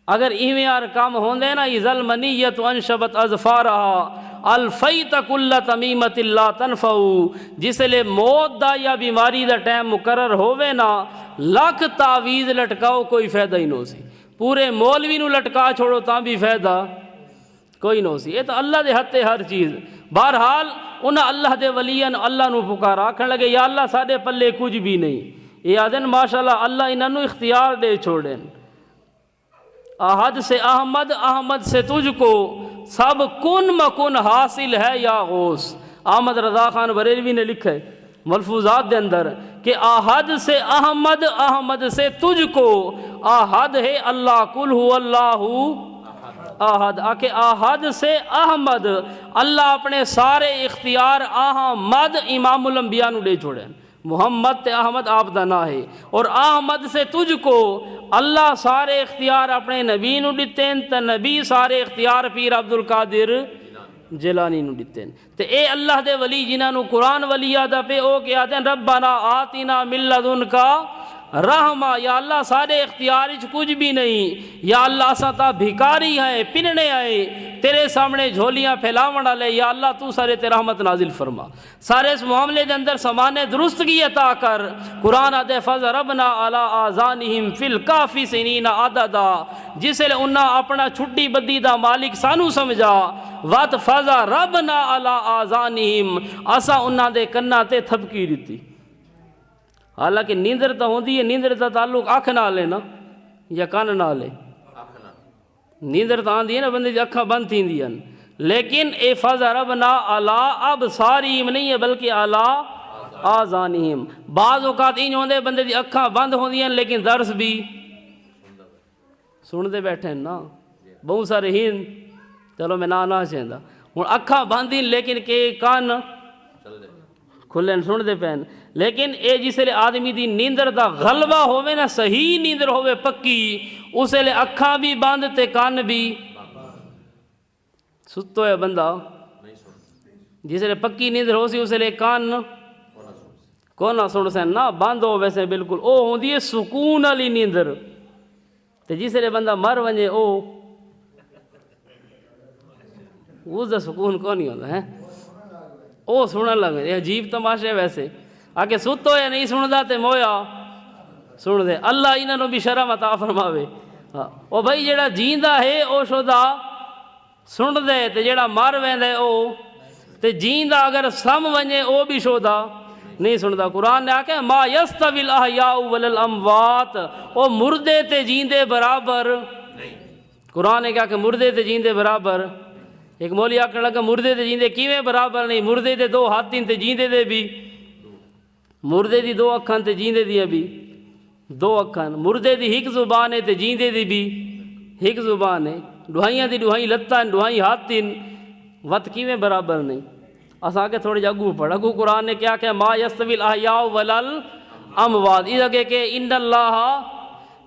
اگر ایویں یار کام ہوندے نا اذا المنیت انشبت اظفارها الفیت کل تمیمت لا تنفع، جس لے موت دا یا بیماری دا ٹائم مقرر ہووے نا لاکھ تعویذ لٹکاؤ کوئی فائدہ ہی نو سی، پورے مولوی نو لٹکا چھوڑو تاں بھی فائدہ کوئی نو سی، یہ تو اللہ دے ہتھے ہر چیز۔ بہرحال انہاں اللہ دے ولیاں اللہ نو پکارا، آکھن لگے یا اللہ ساڈے پلے کچھ بھی نہیں، یہ آدن ماشاءاللہ اللہ انہاں نو اختیار دے چھوڑیں، احد سے احمد، احمد سے تجھ کو سب کن مکن حاصل ہے یا غوث۔ احمد رضا خان بریلوی نے لکھا ہے ملفوظات دے اندر کہ احد سے احمد، احمد سے تجھ کو، احد ہے اللہ کل ہو اللہ احد، آکے احد سے احمد اللہ اپنے سارے اختیار احمد امام الانبیاء نو دے چھوڑیں، محمد تے احمد آپ دا نا ہے، اور احمد سے تجھ کو اللہ سارے اختیار اپنے نبی نو دیتے تے نبی سارے اختیار پیر عبد القادر جیلانی نو دیتے تے اے اللہ دے ولی جنہاں نو قرآن ولی آدھا پہ او کہ آتے ہیں ربنا آتنا من لدنکا رحمہ، یا اللہ سارے اختیار اچ کچھ بھی نہیں، یا اللہ اساں تا بھکاری ہیں پننے آئے تیرے سامنے جھولیاں پھیلاون والے، یا اللہ تو سارے تے رحمت نازل فرما، سارے اس معاملے دے اندر سمانے درستگی عطا کر۔ قرآن آدھے فضربنا علی آذانہم فی الکافی سنین عددا، جس لئے انہاں اپنا چھٹی بدی دا مالک سانو سمجھا، وات فضربنا علی آذانہم اسا انہاں دے کناں تے تھپکی دتی۔ حالانکہ نیندر تو ہوندی ہے، نیندر دا تعلق اکھ نال ہے نا یا کان نال ہے، نیندر تو آندی ہے نا بندے دی اکھاں بند تھیندی ہیں، لیکن اے فضربنا علی ابصارہم نہیں ہے بلکہ علی آذانہم۔ بعض اوقات انج ہوندے بندے دی اکھاں بند ہوندیاں لیکن درس بھی سن دے بیٹھے ہیں نا، بہت سارے ہن چلو میں نہ چاہندا ہن اکھاں بند ہیں لیکن کہ کان کھلے سن دے پین، لیکن اے جس لئے آدمی دی نیندر دا غلبہ ہوئے نا، صحیح نیندر ہوئے پکی، اس لئے اکھاں بھی باندھ تے کان بھی ستو ہے بندہ، جس لئے پکی نیندر ہو سی اس لئے کان کون نہ سن سین نا باندھ ہو ویسے بالکل، او ہوندی ہے سکون علی نیندر، تے جس لئے بندہ مر ونجے او اس دا سکون کون نہیں ہوتا ہے، او سنن لگے، یہ عجیب تماشے ویسے آکے ستو ہے نہیں سن دا تے مویا سن دے، اللہ انہاں نو بھی شرم عطا فرماوے۔ او بھائی جیڑا جیندا ہے او شدا سن دے تے جیڑا مر ویندے او تے جیندا اگر سم ونجے او بھی شدا نہیں سندا۔ قرآن نے آکھا ما یستوی الاحیاء والاموات، او مردے تے جیندے برابر، قرآن نے کہا کہ مردے تے جیندے برابر، ایک مولی آکھنے لگا مردے تے جیندے کیویں برابر نہیں، مردے دے 2 ہاتھ تے جیندے دے بھی، مردے دی 2 اکھاں تے جیندے دی بھی 2 اکھاں، مردے دی ایک زبان ہے تے جیندے دی بھی ایک زبان ہے، ڈوہائیاں دی ڈوہائی لتاں ڈوہائی ہاتھ تین وت کیویں برابر نہیں۔ اساں کے تھوڑے اگو پڑھ، اگو قرآن نے کیا کہ ما یستوی الاحیاء والاموات، اس آگے کہ ان اللہ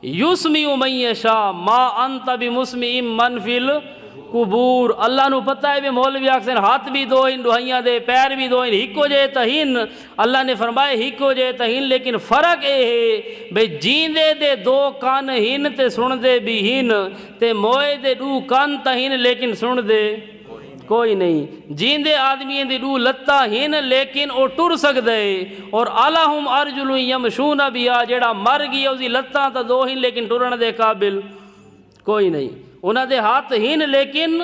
یسمع من یشاء ما انت بمسمع من فی القبور، اللہ نو پتہ ہے بھی مولوی آکسن ہاتھ بھی 2 ہیں ڈوہائیاں دے، پیر بھی 2 ہیں، ہکو جے تہین، اللہ نے فرمائے ہکو جے تہین، لیکن فرق اے ہے بھئی جیندے دے 2 کان ہن تے سن دے بھی ہن، تے موئے دے 2 کان تہین لیکن سن دے کوئی نہیں، جیندے آدمی دی 2 لتاں ہن لیکن او ٹر سکدے، اور الہم ارجل یمشون بہا، جیڑا مر گیا اسی لتاں تا 2 ہن لیکن ٹرن دے قابل کوئی نہیں، انہاں دے ہاتھ ہن لیکن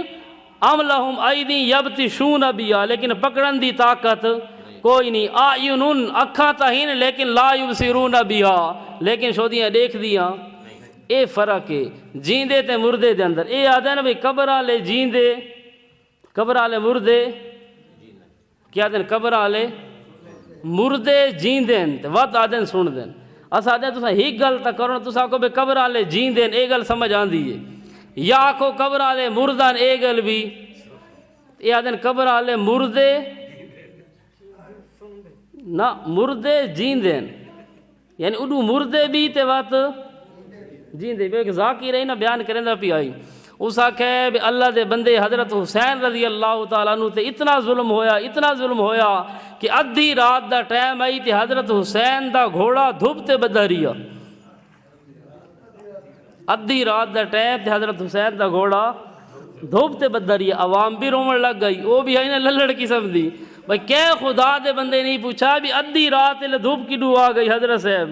ام لہم ایدی یبطشون بہا، لیکن پکڑن دی طاقت کوئی نہیں، اعین اکھاں تا ہن لیکن لا یبصرون بہا، لیکن شودیاں دیکھ دیاں، اے فرق ہے جیندے تے مردے دے اندر۔ اے آدھے نا بھئی قبر والے جیندے قبر والے مردے کیا دن، قبر والے مردے جیندیں تے وقت آدن سن دیں، اسا دے تساں ہی گل تا کرو تساں کو بے قبر والے جیندے اے گل سمجھ آندی ہے، یا آکھو قبر والے مردان اے گل بھی اے آدن قبر والے مردے نہ مردے جیندے یعنی اڈو مردے بھی تے وقت جیندے بھی۔ ایک ذاکر رہی نا بیان کریں دا پی آئی اس آکھے بھی اللہ دے بندے حضرت حسین رضی اللہ تعالیٰ عنہ تے اتنا ظلم ہویا کہ ادھی رات دا ٹائم آئی تے حضرت حسین دا گھوڑا دھوپ تے بدھا رہیا، ادھی رات دا ٹائم تے حضرت حسین دا گھوڑا دھوپ تے بدھا رہیا، عوام بھی رومن لگ گئی، وہ بھی آئی نا للڑ قسم دی بھائی کہ خدا دے بندے نہیں پوچھا بھی ادھی رات لے دھوپ کی ڈو آ گئی حضرت صاحب،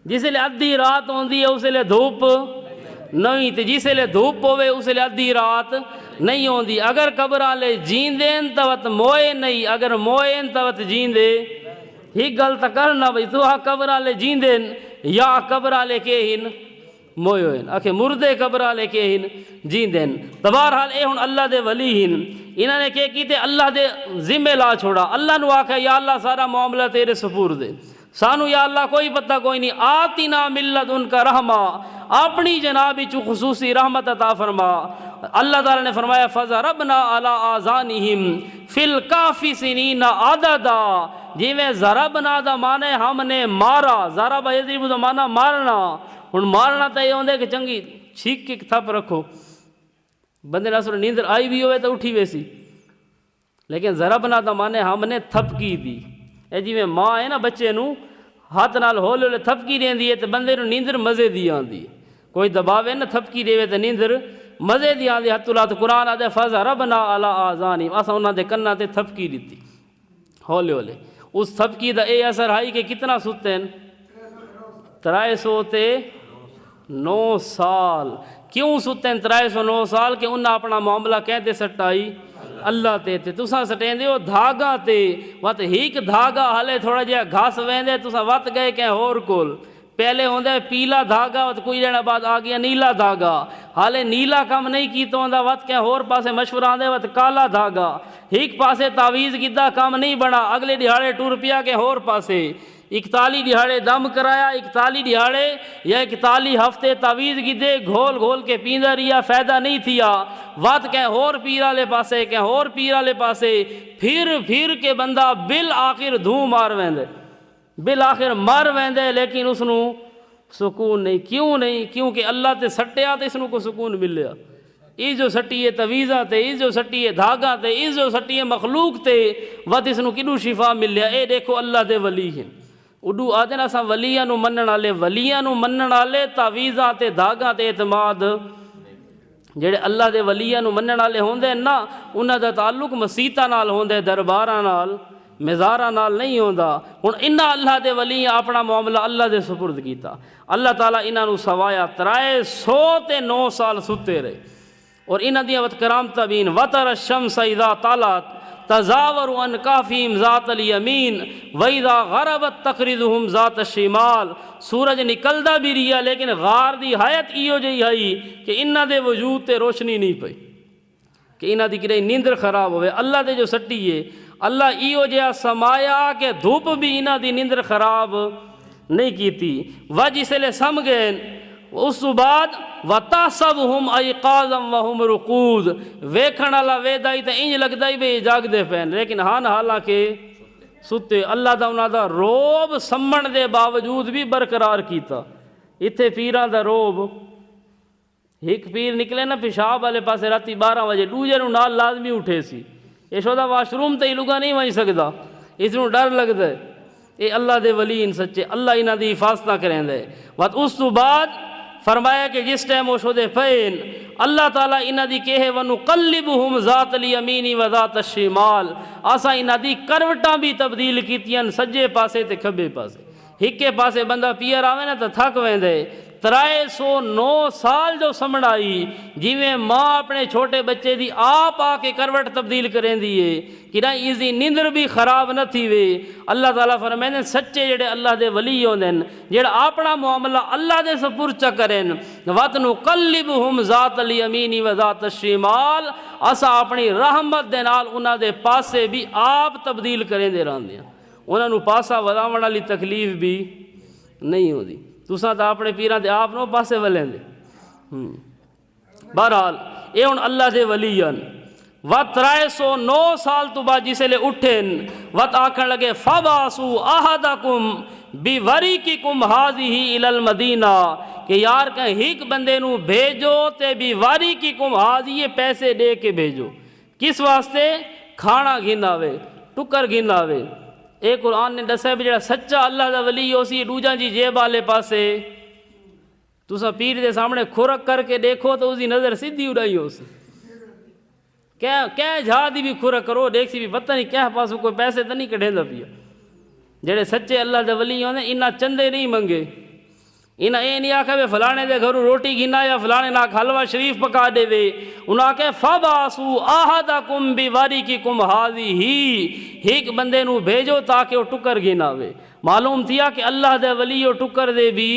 جس لے ادھی رات ہوندی ہے اس لے دھوپ نہیں تے جس لے دھوپ ہوئے اس لے ادھی رات نہیں ہوندی۔ اگر قبر والے جیندین تو وقت موئے نہیں، اگر موئے تو وقت جیندے ہی گل تا کرنا بھئی تو قبر والے جیندین یا قبر والے کے ہن موئے ہوئے آکھے مردے قبر والے کے ہن جیندین۔ بہرحال اے ہن اللہ دے ولی ہن، انہوں نے کہ کیتے اللہ دے ذمہ لا چھوڑا، اللہ نو آکھے یا اللہ سارا معاملہ تیرے سپرد دے، سانو یا اللہ کوئی پتہ کوئی نہیں، آتنا ملت ان کا رحمہ، اپنی جنابی چو خصوصی رحمت عطا فرما۔ اللہ تعالیٰ نے فرمایا فَضَرَبْنَا عَلَىٰ آذَانِهِمْ فِي الْكَافِ سِنِينَ عَدَدًا، جی میں ضربنا دا مانے ہم نے مارا، ضرب یضرب دا مانا مارنا، ہن مارنا تو یہ ہوندے کہ چنگی چھیک کے تھپ رکھو، بندے ناصر نیندر آئی بھی ہوئے تو اٹھی ویسی، لیکن ضربنا دا مانے ہم نے تھپکی دی، اے جی میں ماں ہے نا بچے نو ہاتھ نال ہولے ہولے تھپکی دین دی ہے تو بندے نو نیندر مزے دی آندی، کوئی دباوے نا تھپکی دے تو نیندر مزے دی آندی۔ حتی اللہ تو قرآن آدھے فَضَرَبْنَا عَلَىٰ آذَانِهِمْ، اسا انہاں دے کناں تے تھپکی دیتی ہولے ہولے، اس تھپکی دا اے اثر آئی کہ کتنا ستے ہیں 300 تے 9 سال، کیوں ستے ہیں 309 سال کہ انہاں اپنا معاملہ کہتے سٹائی اللہ تے تساں سٹیں دے ہو دھاگا تے وقت ہیک دھاگا ہلے تھوڑا جہا گھاس ویندے تساں وقت گئے کہ ہور کول، پہلے ہوندے پیلا دھاگا وقت کوئی دینا بعد آ گیا نیلا دھاگا، حالے نیلا کم نہیں کیتا ہوندا وقت کہ ہور پاسے مشورہ آندے وقت کالا دھاگا، ہیک پاسے تعویز کیتا کام نہیں بنا، اگلے دیہاڑے ٹور پیا کہ ہور پاسے 41 دیہاڑے دم کرایا، 41 دیہاڑے یا 41 ہفتے تعویز کی دے گھول گھول کے پیندا رہیا، فائدہ نہیں تھیا، وقت کہ ہور پیر والے پاسے کہ ہور پیر والے پاسے، پھر کے بندہ بالآخر دھوں مار ویندے، بالآخر مر ویندے، لیکن اس نو سکون نہیں، کیوں نہیں؟ کیونکہ اللہ تے سٹیا تے اس نو کو سکون ملیا، اس جو سٹی ہے تویزاں تے، اس جو سٹی ہے دھاگا تے، اس جو سٹی ہے مخلوق تے، وقت اس نو کڈو شفا ملیا۔ اے دیکھو اللہ دے ولی ہیں، اڈو آدھے نا سا ولیاں نو منن والے، ولیاں نو منن والے تعویذاں تے دھاگاں تے اعتماد، جڑے اللہ دے ولیاں نو منن والے ہوندے نا انہاں دا تعلق مسیتاں نال ہوندے، درباراں نال مزاراں نال نہیں ہوندا۔ ہن انہاں اللہ دے ولی اپنا معاملہ اللہ دے سپرد کیتا، اللہ تعالیٰ انہاں نو سوایا 309 سال ستے رہے، اور انہاں دیاں وت کرامتاں بین وتر الشمس اذا طلعت تزاور عن کافیم ذات الیمین وَإِذَا غَرَبَتْ تَقْرِضُهُمْ ذات الشمال، سورج نکلدا بھی رہیا لیکن غار دی حیت ایو جئی ہئی کہ انہاں دے وجود تے روشنی نہیں پئی، کہ انہاں دی کدے نیندر خراب ہوئے، اللہ دے جو سٹی ہے اللہ ایو جہا سمایا کہ دھوپ بھی انہاں دی نیندر خراب نہیں کیتی، وجہ سے لے سم گئے۔ اس تو بعد وَتَحْسَبُهُمْ أَيْقَاظًا وَهُمْ رُقُودٌ، ویکھن والا ویدا ہی تے انج لگدا ہی بے جاگ دے پین، لیکن حالانکہ ستے۔ اللہ دا انہاں دا روب سمن دے باوجود بھی برقرار کیتا۔ اتھے پیراں دا روب، ایک پیر نکلے نا پیشاب والے پاسے راتی 12 بجے، دوجے نو نال لازمی اٹھے سی، یہ شودا واش روم تے لوگا نہیں ونج سکدا، اس نو ڈر لگدا ہے۔ اے اللہ دے ولی ان سچے، اللہ انہاں دی حفاظتاں کریندے۔ وقت اس تو بعد فرمایا کہ جس ٹائم وہ شدے پین اللہ تعالیٰ انہاں دی کہے وَنُقَلِّبُهُمْ ذات الیمین و ذات الشمال، آسا انہاں دی کروٹاں بھی تبدیل کیتیاں، سجے پاسے تے کھبے پاسے، ہکے پاسے بندہ پیر آوے نا تو تھک ویندے۔ 309 سال جو سمڑائی، جیویں ماں اپنے چھوٹے بچے دی آپ آ کے کروٹ تبدیل کریں دیئے کہ نہ ایزی نیندر بھی خراب نہ تھی وے۔ اللہ تعالیٰ فرمائیں سچے جڑے اللہ دے ولی ہوندیں، جڑا اپنا معاملہ اللہ دے سپرد چا کریں، وَتَنُقَلِّبُهُمْ ذات الیمین و ذات الشمال، اسا اپنی رحمت دے نال انہاں دے پاسے بھی آپ تبدیل کریں دے رہن دیاں، انہاں نو پاسا وداون والی تکلیف بھی نہیں ہوتی. تساں تو اپنے پیراں دے آپ نو پاسے ولیندے. بہرحال اے ہن اللہ دے ولی ہیں. وت 309 سال تو بعد جسے اٹھن وت آکھن لگے فباسو احدکم بوریککم ہذہ الی المدینہ کہ یار کہیں ایک بندے نو بھیجو تے بوریککم ہذہ یہ پیسے دے کے بھیجو. کس واسطے؟ کھانا گھن آوے ٹکر گھن آوے. اے قرآن نے دسیا بھی جڑا سچا اللہ دا ولی ہو سی دوجاں جی جیب والے پاسے تساں پیر دے سامنے کھرک کر کے دیکھو تو اس دی نظر سیدھی اڑائی ہو سی. کیا جہاں دی بھی کھرک کرو دیکھ سی بھی پتہ نہیں کیا پاسوں کوئی پیسے تو نہیں کڈھیندا پیا. جڑے سچے اللہ دے ولی ہوندے انہاں چندے نہیں منگے. انہاں اے نہیں آکھے فلانے دے گھروں روٹی گھنا یا فلانے ناک حلوہ شریف پکا دے وے. انہاں آکھے فباسو احدکم بوریککم ہذہ ایک بندے نو بھیجو تاکہ وہ ٹکر گھناوے. معلوم تھیا کہ اللہ دے ولی وہ ٹکر دے بھی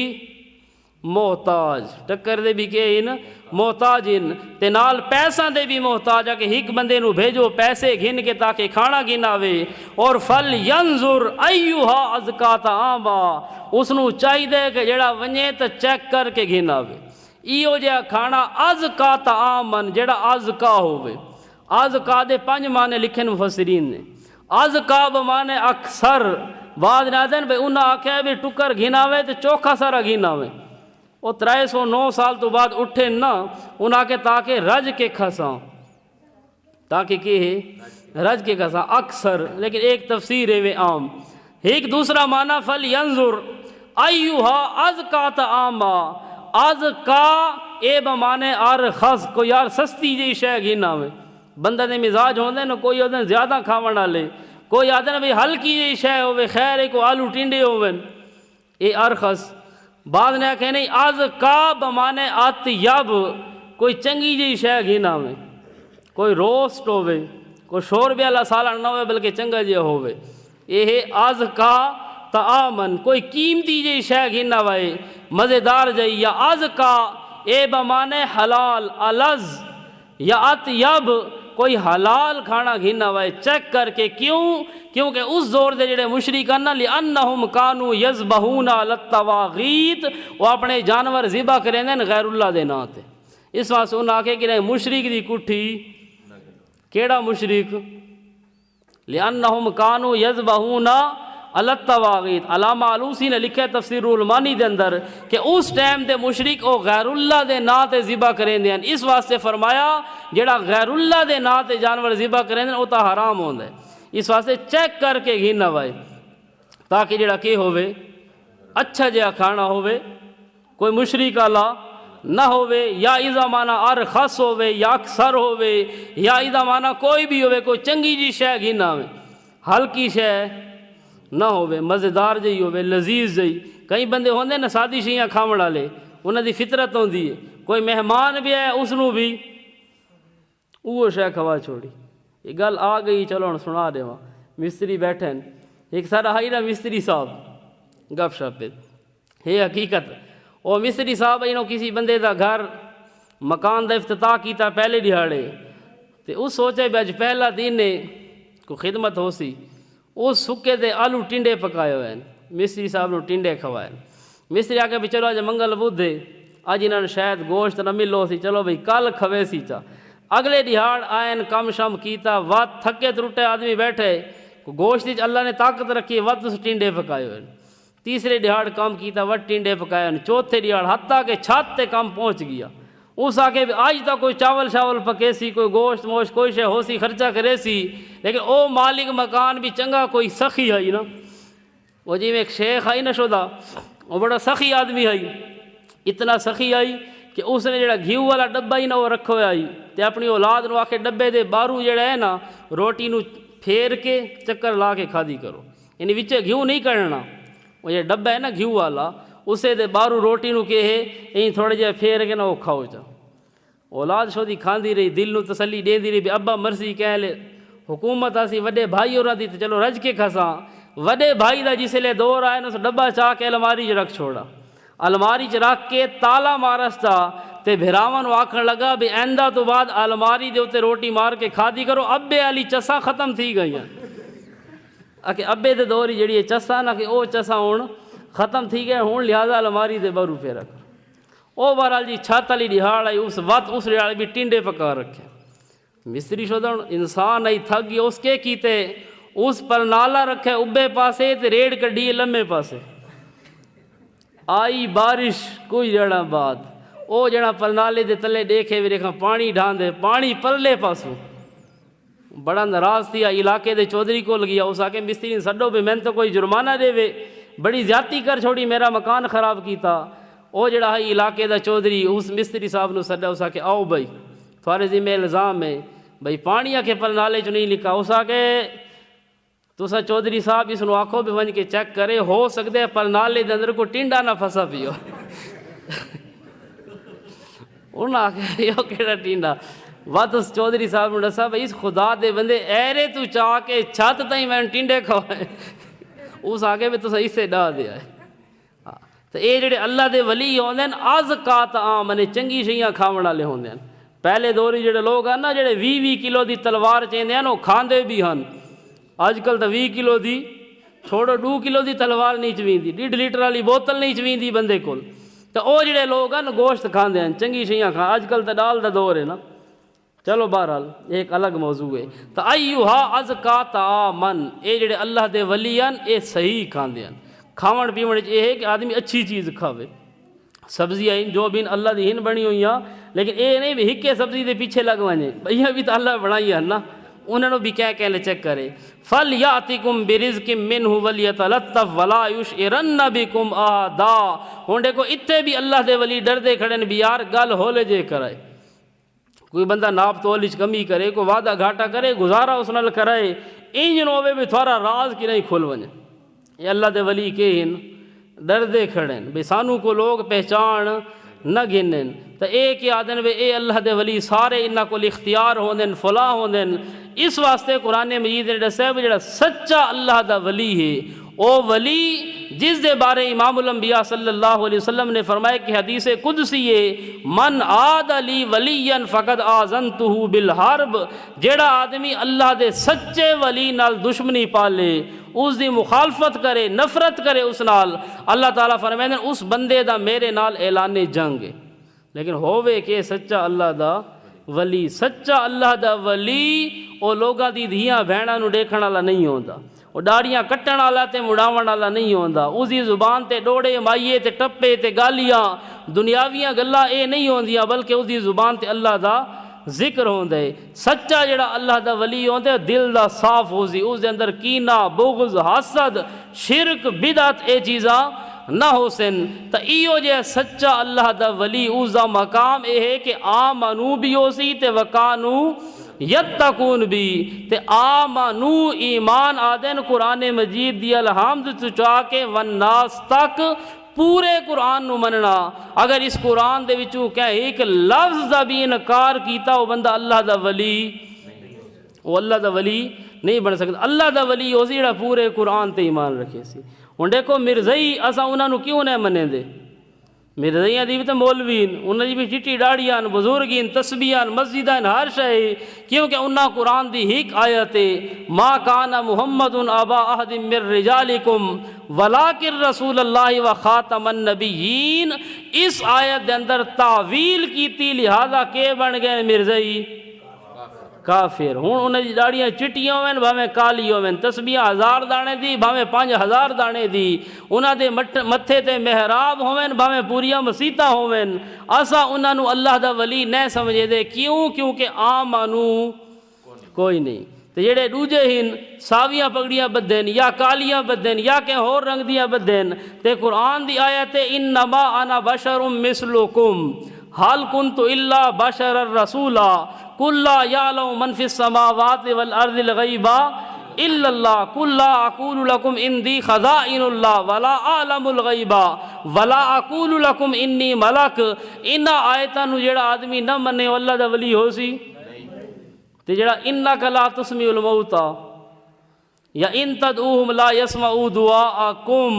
محتاج ٹکر دے بھی کہ ان محتاج ان تے نال پیسہ دے بھی محتاج ہے کہ ایک بندے نو بھیجو پیسے گھن کے تاکہ کھانا گھناوے. اور فل ینظر ایھا ازکا طعاما اس نو چاہیے کہ جڑا ونجے تے چیک کر کے گھناوے. ایو جہا کھانا ازکا طعامن جڑا ازکا ہووے. ازکا دے 5 معنی لکھن مفسرین نے. ازکا بمانے اکثر بعد نہ دن بھئی انہاں آکھیا بھی ٹکر گھناوے تے چوکھا سارا گھناوے. وہ 309 سال تو بعد اٹھے نا انہاں کے تاکہ رج کے کھساں تاکہ کہ رج کے کھساں اکثر. لیکن ایک تفسیر ہے وہ عام. ایک دوسرا معنی فل ینظر ایھا ازکا طعاما. ازکا اے بمانے ارخص کو یار سستی جی شے گھناوے. بندہ دے مزاج ہوندے نا کوئی ہوندے زیادہ کھاون والے کوئی آدھے نا بھی ہلکی جی شے ہوے خیر ہے کو آلو ٹنڈے ہوون اے ارخص. بعد نے کہ نہیں ازکا بمانے اطیب کوئی چنگی جی شے گھناوے. کوئی روسٹ ہوے کوئی شوربے والا سالن نہ ہوے بلکہ چنگا جہا ہوے. یہ ازکا طعامن کوئی قیمتی جی شے گھناوے مزیدار جئی. یا ازکا اے بمانے حلال الز یا اطیب کوئی حلال کھانا گھناوے چیک کر کے. کیونکہ اس دور دے جڑے مشرکان لأنہم کانوا یذبحون علی الطواغیت وہ اپنے جانور ذبح کریندے غیر اللہ دے نام تے. اس واسطے انہاں آکھے کہ مشرک دی کٹھی کیڑا مشرک؟ لأنہم کانوا یذبحون علی الطواغیت. علامہ علوسی نے لکھا تفسیر المانی دے اندر کہ اس ٹائم دے مشرک او غیر اللہ دے نام تے ذبح کریندے ہیں. اس واسطے فرمایا جڑا غیر اللہ دے نام تے جانور ذبح کریندے ہیں او تا حرام ہوندا ہے. اس واسطے چیک کر کے گھنا وائے تاکہ جڑا کہ ہوئے اچھا جہا کھانا ہوئے کوئی مشرک والا نہ ہوئے یا اذا مانا ارخص ہوئے یا اکثر ہوئے یا اذا مانا کوئی بھی ہوئے کوئی چنگی جی شے گھنا ہوئے ہلکی شے نہ ہوئے مزیدار جی ہوئے لذیذ جی. کئی بندے ہوندے نا سادی شیاں کھاون والے انہاں دی فطرت ہوندی ہے کوئی مہمان بھی ہے اس نو بھی وہ شے کھوا چھوڑی. یہ گل آ گئی چلو ہن سنا دیواں. مستری بیٹھے ایک سارا ہائی نا مستری صاحب گپ شپ پہ یہ حقیقت وہ مستری صاحب انہوں کسی بندے دا گھر مکان دا افتتاح کیتا پہلے دیہاڑے تے اس سوچے بھی اج پہلا دن نے کو خدمت ہو سی. اس سکے دے آلو ٹنڈے پکائے ہوئے ہیں. مستری صاحب نو ٹنڈے کھوائے. مستری آ کے بھی چلو اج منگل بدھ ہے اج انہوں نے شاید گوشت نہ ملو سی چلو بھئی کل کھوے سی چا. اگلے دیہاڑ آئین کم شم کیتا وات تھکے ترٹے آدمی بیٹھے گوشت اللہ نے طاقت رکھی وت اس ٹنڈے پکائے ہوئے. تیسرے دیہاڑ کام کیتا وت ٹنڈے پکائے ہوئے. چوتھے دیہاڑ حتیٰ کہ چھت تے کام پہنچ گیا. اس آگے آج تک کوئی چاول شاول پکے سی کوئی گوشت موشت کوئی شے ہو سی خرچہ کرے سی. لیکن او مالک مکان بھی چنگا کوئی سخی ہے نا وہ جی میں ایک شیخ آئی نا شدہ وہ بڑا سخی آدمی ہے. اتنا سخی آئی کہ اس نے جڑا گھیو والا ڈبہ ہی نا وہ رکھو آئی تے اپنی اولاد نو آکھے ڈبے دے بارو جڑا ہے نا روٹی نو پھیر کے چکر لا کے کھادی کرو. یعنی وچے گھیو نہیں کرنا وہ یہ ڈبہ ہے نا گھیو والا اسے دے بارو روٹی نو کہ ہے یہیں تھوڑے جہے پھیر کے نا وہ کھاؤ جا. اولاد شودی کھاندی رہی دل نو تسلی دے دی رہی بھی ابا مرضی کہہ لے حکومت آسی وڈے بھائی اور دی تو چلو رج کے کھساں. وڈے بھائی دا جس لے دور آئے نا ڈبہ چاہ کے الماری چ رکھ چھوڑا. الماری چ رکھ کے تالا مارستا تے بھراون آکھن لگا بھی آئندہ تو بعد الماری دے اوتے روٹی مار کے کھادی کرو. ابے والی چساں ختم تھی گئی ہیں. کہ ابے دے دور جڑی چساں نا کہ او چساں ہن ختم تھی گئے ہوں لہذا الماری دے برو پہ رکھ او بہرحال جی چھت والی دہاڑ آئی اس وقت اس دہاڑ بھی ٹنڈے پکا رکھے مستری شدن انسان آئی تھک گیا اس کے کیتے اس پر نالا رکھے ابے پاسے تے ریڑ کڈی لمے پاسے آئی بارش کوئی جڑا بعد او جڑا پرنالے دے تلے دیکھے بھی دیکھا پانی ڈھان دے پانی پرلے پاسوں بڑا ناراض تھی علاقے دے چودھری کو لگیا اس آکے مستری سڈو بھی میں تو کوئی جرمانہ دے وے بڑی زیادتی کر چھوڑی میرا مکان خراب کیتا او جڑا ہے علاقے دا چودھری اس مستری صاحب نو سڈا اس آکے آؤ بھائی تھوڑے ذمہ الزام ہے بھائی پانی آکے پرنالے چ نہیں لکھا اس آکے تسا چودھری صاحب اس نو آکھو بھی ونج کے چیک کرے ہو سکتے ہے پرنالے دے اندر کو ٹنڈا نہ پھسا پیو انہاں آکھے یو کیڑا ٹنڈا وات اس چودھری صاحب نے دسا بھائی اس خدا دے بندے ایرے تو چاہ کے چھت تائیں میں ٹنڈے کھوائے اس آگے بھی تو صحیح سے ڈا دیا ہے تو اے جڑے اللہ دے ولی ہوندے ہیں از کا طعام نے چنگی شیاں کھاون والے ہوندے ہیں پہلے دوری جڑے لوگ ہیں نا جڑے 20 کلو دی تلوار چیندے ہیں وہ کھاندے بھی ہن اج کل تو 20 کلو دی چھوڑو 2 کلو دی تلوار نہیں چویندی 1.5 لیٹر والی بوتل نہیں چویندی بندے کول تو او جڑے لوگ ہیں گوشت کھاندے ہیں چنگی شیاں کھا اج کل تو ڈال دا دور ہے نا چلو بہرحال ایک الگ موضوع ہے تو ایوہا ازکا طعامن اے جڑے اللہ دے ولی ہیں اے صحیح کھاندے ہیں کھاون پیون یہ ہے کہ آدمی اچھی چیز کھاوے سبزیاں جو بھی اللہ دی ہن بنی ہوئی ہیں لیکن اے نہیں بھی ہکے سبزی دے پیچھے لگ ونجے بھیا بھی تو اللہ بنائی ہے نا انہوں نے بھی کہہ لے چیک کرے فَلْيَأْتِكُمْ بِرِزْقٍ مِّنْهُ وَلْيَتَلَطَّفْ وَلَا يُشْعِرَنَّ بِكُمْ أَحَدًا ہن دیکھو اتنے بھی اللہ دے ولی ڈردے کھڑے نے بھی یار گل ہولے جے کرائے کوئی بندہ ناپ تولش کمی کرے کوئی وعدہ گھاٹا کرے گزارا اس نال کرائے انجن ہوئے بھی تھوڑا راز کی نہیں کھل ونجے یہ اللہ دے ولی کے ہن ڈردے کھڑے بے سانو کو لوگ پہچان نہ گنن تو اے کہ آدن بے اے اللہ دے ولی سارے انہاں کو اختیار ہوندن فلاح ہوندن اس واسطے قرآن مجید نے دسیا بھی جڑا سچا اللہ دا ولی ہے او ولی جس دے بارے امام الانبیاء صلی اللہ علیہ وسلم نے فرمایا کہ حدیث قدسی ہے من عاد لی ولیا فقد آذنتہ بالحرب جڑا آدمی اللہ دے سچے ولی نال دشمنی پالے اس دی مخالفت کرے نفرت کرے اس نال اللہ تعالیٰ فرمائے اس بندے دا میرے نال اعلان جنگ ہے لیکن ہووے کہ سچا اللہ دا ولی سچا اللہ دا ولی او لوگاں دی دھیاں بہناں نو دیکھن والا نہیں ہوندا وہ داڑیاں کٹن والا تے مڑاون والا نہیں ہوندا اس دی زبان تے ڈوڑے مائیے تے ٹپے تے گالیاں دنیاویاں گلاں اے نہیں ہوندیاں بلکہ اس دی زبان تے اللہ دا ذکر ہوندا ہے سچا جڑا اللہ دا ولی ہوندا ہے دل دا صاف ہوسی اس دے اندر کینہ بغض حسد شرک بدعت اے چیزاں نہ ہو سن تو ایو جے سچا اللہ دا ولی اس دا مقام اے ہے کہ آمنو بھی ہو سی تے وکانو یتقون بھی تے آمنو ایمان آدن قرآن مجید دی الحمد تو چاہ کے والناس تک پورے قرآن نو مننا اگر اس قرآن دے وچوں کہ ایک لفظ دا بھی انکار کیتا وہ بندہ اللہ دا ولی وہ اللہ دا ولی نہیں بن سکتا اللہ دا ولی ہو سی جڑا پورے قرآن تے ایمان رکھے سی ہن دیکھو مرزائی اساں انہاں نو کیوں نہیں منے دے مرزائیاں دی بھی تو مولوین انہاں دی بھی چٹی ڈاڑیاں بزرگین تسبیحاں مسجداں ہر شے کیونکہ انہاں قرآن دی ایک آیت ہے ما کان محمد ابا احد من رجالکم ولکن رسول اللہ و خاتم النبیین اس آیت دے اندر تعویل کیتی لہذا کہ بن گئے مرزائی کافر ہوں انہیں دی داڑیاں چٹیاں ہوئیں بھاویں کالی ہوئیں تسبیحاں 1000 دانے دی بھاویں 5000 دانے دی انہاں دے متھے تے محراب ہوئیں بھاویں پوریاں مسیتاں ہوئیں اسا انہاں نو اللہ دا ولی نہ سمجھے دے کیونکہ آمنو کوئی نہیں تو جڑے دوجے ہن ساویاں پگڑیاں بدھن یا کالیاں بدھن یا کہ ہور رنگ دیاں بدھن تے قرآن دی آیت انما انا بشر مثلکم حال کنت الا بشر الرسولا قل لا يعلم من في السماوات والارض الغیب الا اللہ قل لا اقول لكم عندي خزائن الله ولا اعلم الغیب ولا اقول لكم انی ملک ان آیتاں نو جڑا آدمی نہ منے اللہ دا ولی ہو سی تے جڑا انک لا تسمع الموتى یا ان تدعوهم لا يسمعوا دعاءکم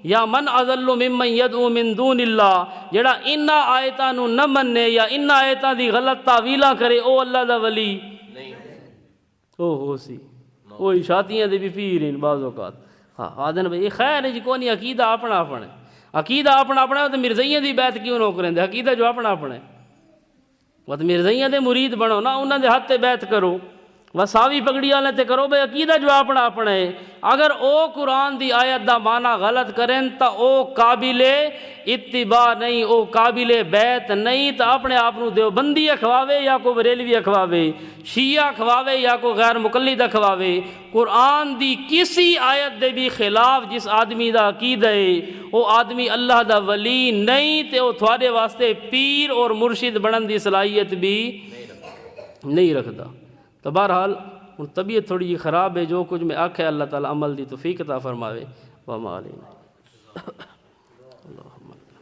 یا من اضل ممن یدعو من دون اللہ جڑا انہا آیتاں نو نہ مننے یا انہا آیتاں دی غلط تعویلاں کرے او اللہ دا ولی نہیں او ہو سی او اشاتیاں دے بھی پیر ہیں بعض اوقات ہاں آدھن بھائی خیر ہے جی کونی عقیدہ اپنا اپنا ہے، عقیدہ اپنا اپنا ہے تو مرزائیاں دی بیعت کیوں نہ کریں دے، عقیدہ جو اپنا اپنا ہے وہ تو مرزائیاں دے مرید بنو نا، انہاں دے ہاتھ تے بیعت کرو، وساوی پگڑی والے تے کرو بھائی عقیدہ جو اپنا اپنا ہے۔ اگر او قرآن دی آیت دا معنی غلط کریں تا او قابل اتباع نہیں، او قابل بیعت نہیں، تا اپنے آپ نو دیوبندی کھواوے یا کو بریلوی کھواوے، شیعہ کھواوے یا کو غیر مقلد کھواوے، قرآن دی کسی آیت دے بھی خلاف جس آدمی دا عقیدہ ہے او آدمی اللہ دا ولی نہیں، تے او تھوڑے واسطے پیر اور مرشد بنن دی صلاحیت بھی نہیں رکھدا۔ تو بہرحال طبیعت تھوڑی جی خراب ہے، جو کچھ میں آکھے اللہ تعالیٰ عمل دی توفیق عطا فرماوے، وما علینا۔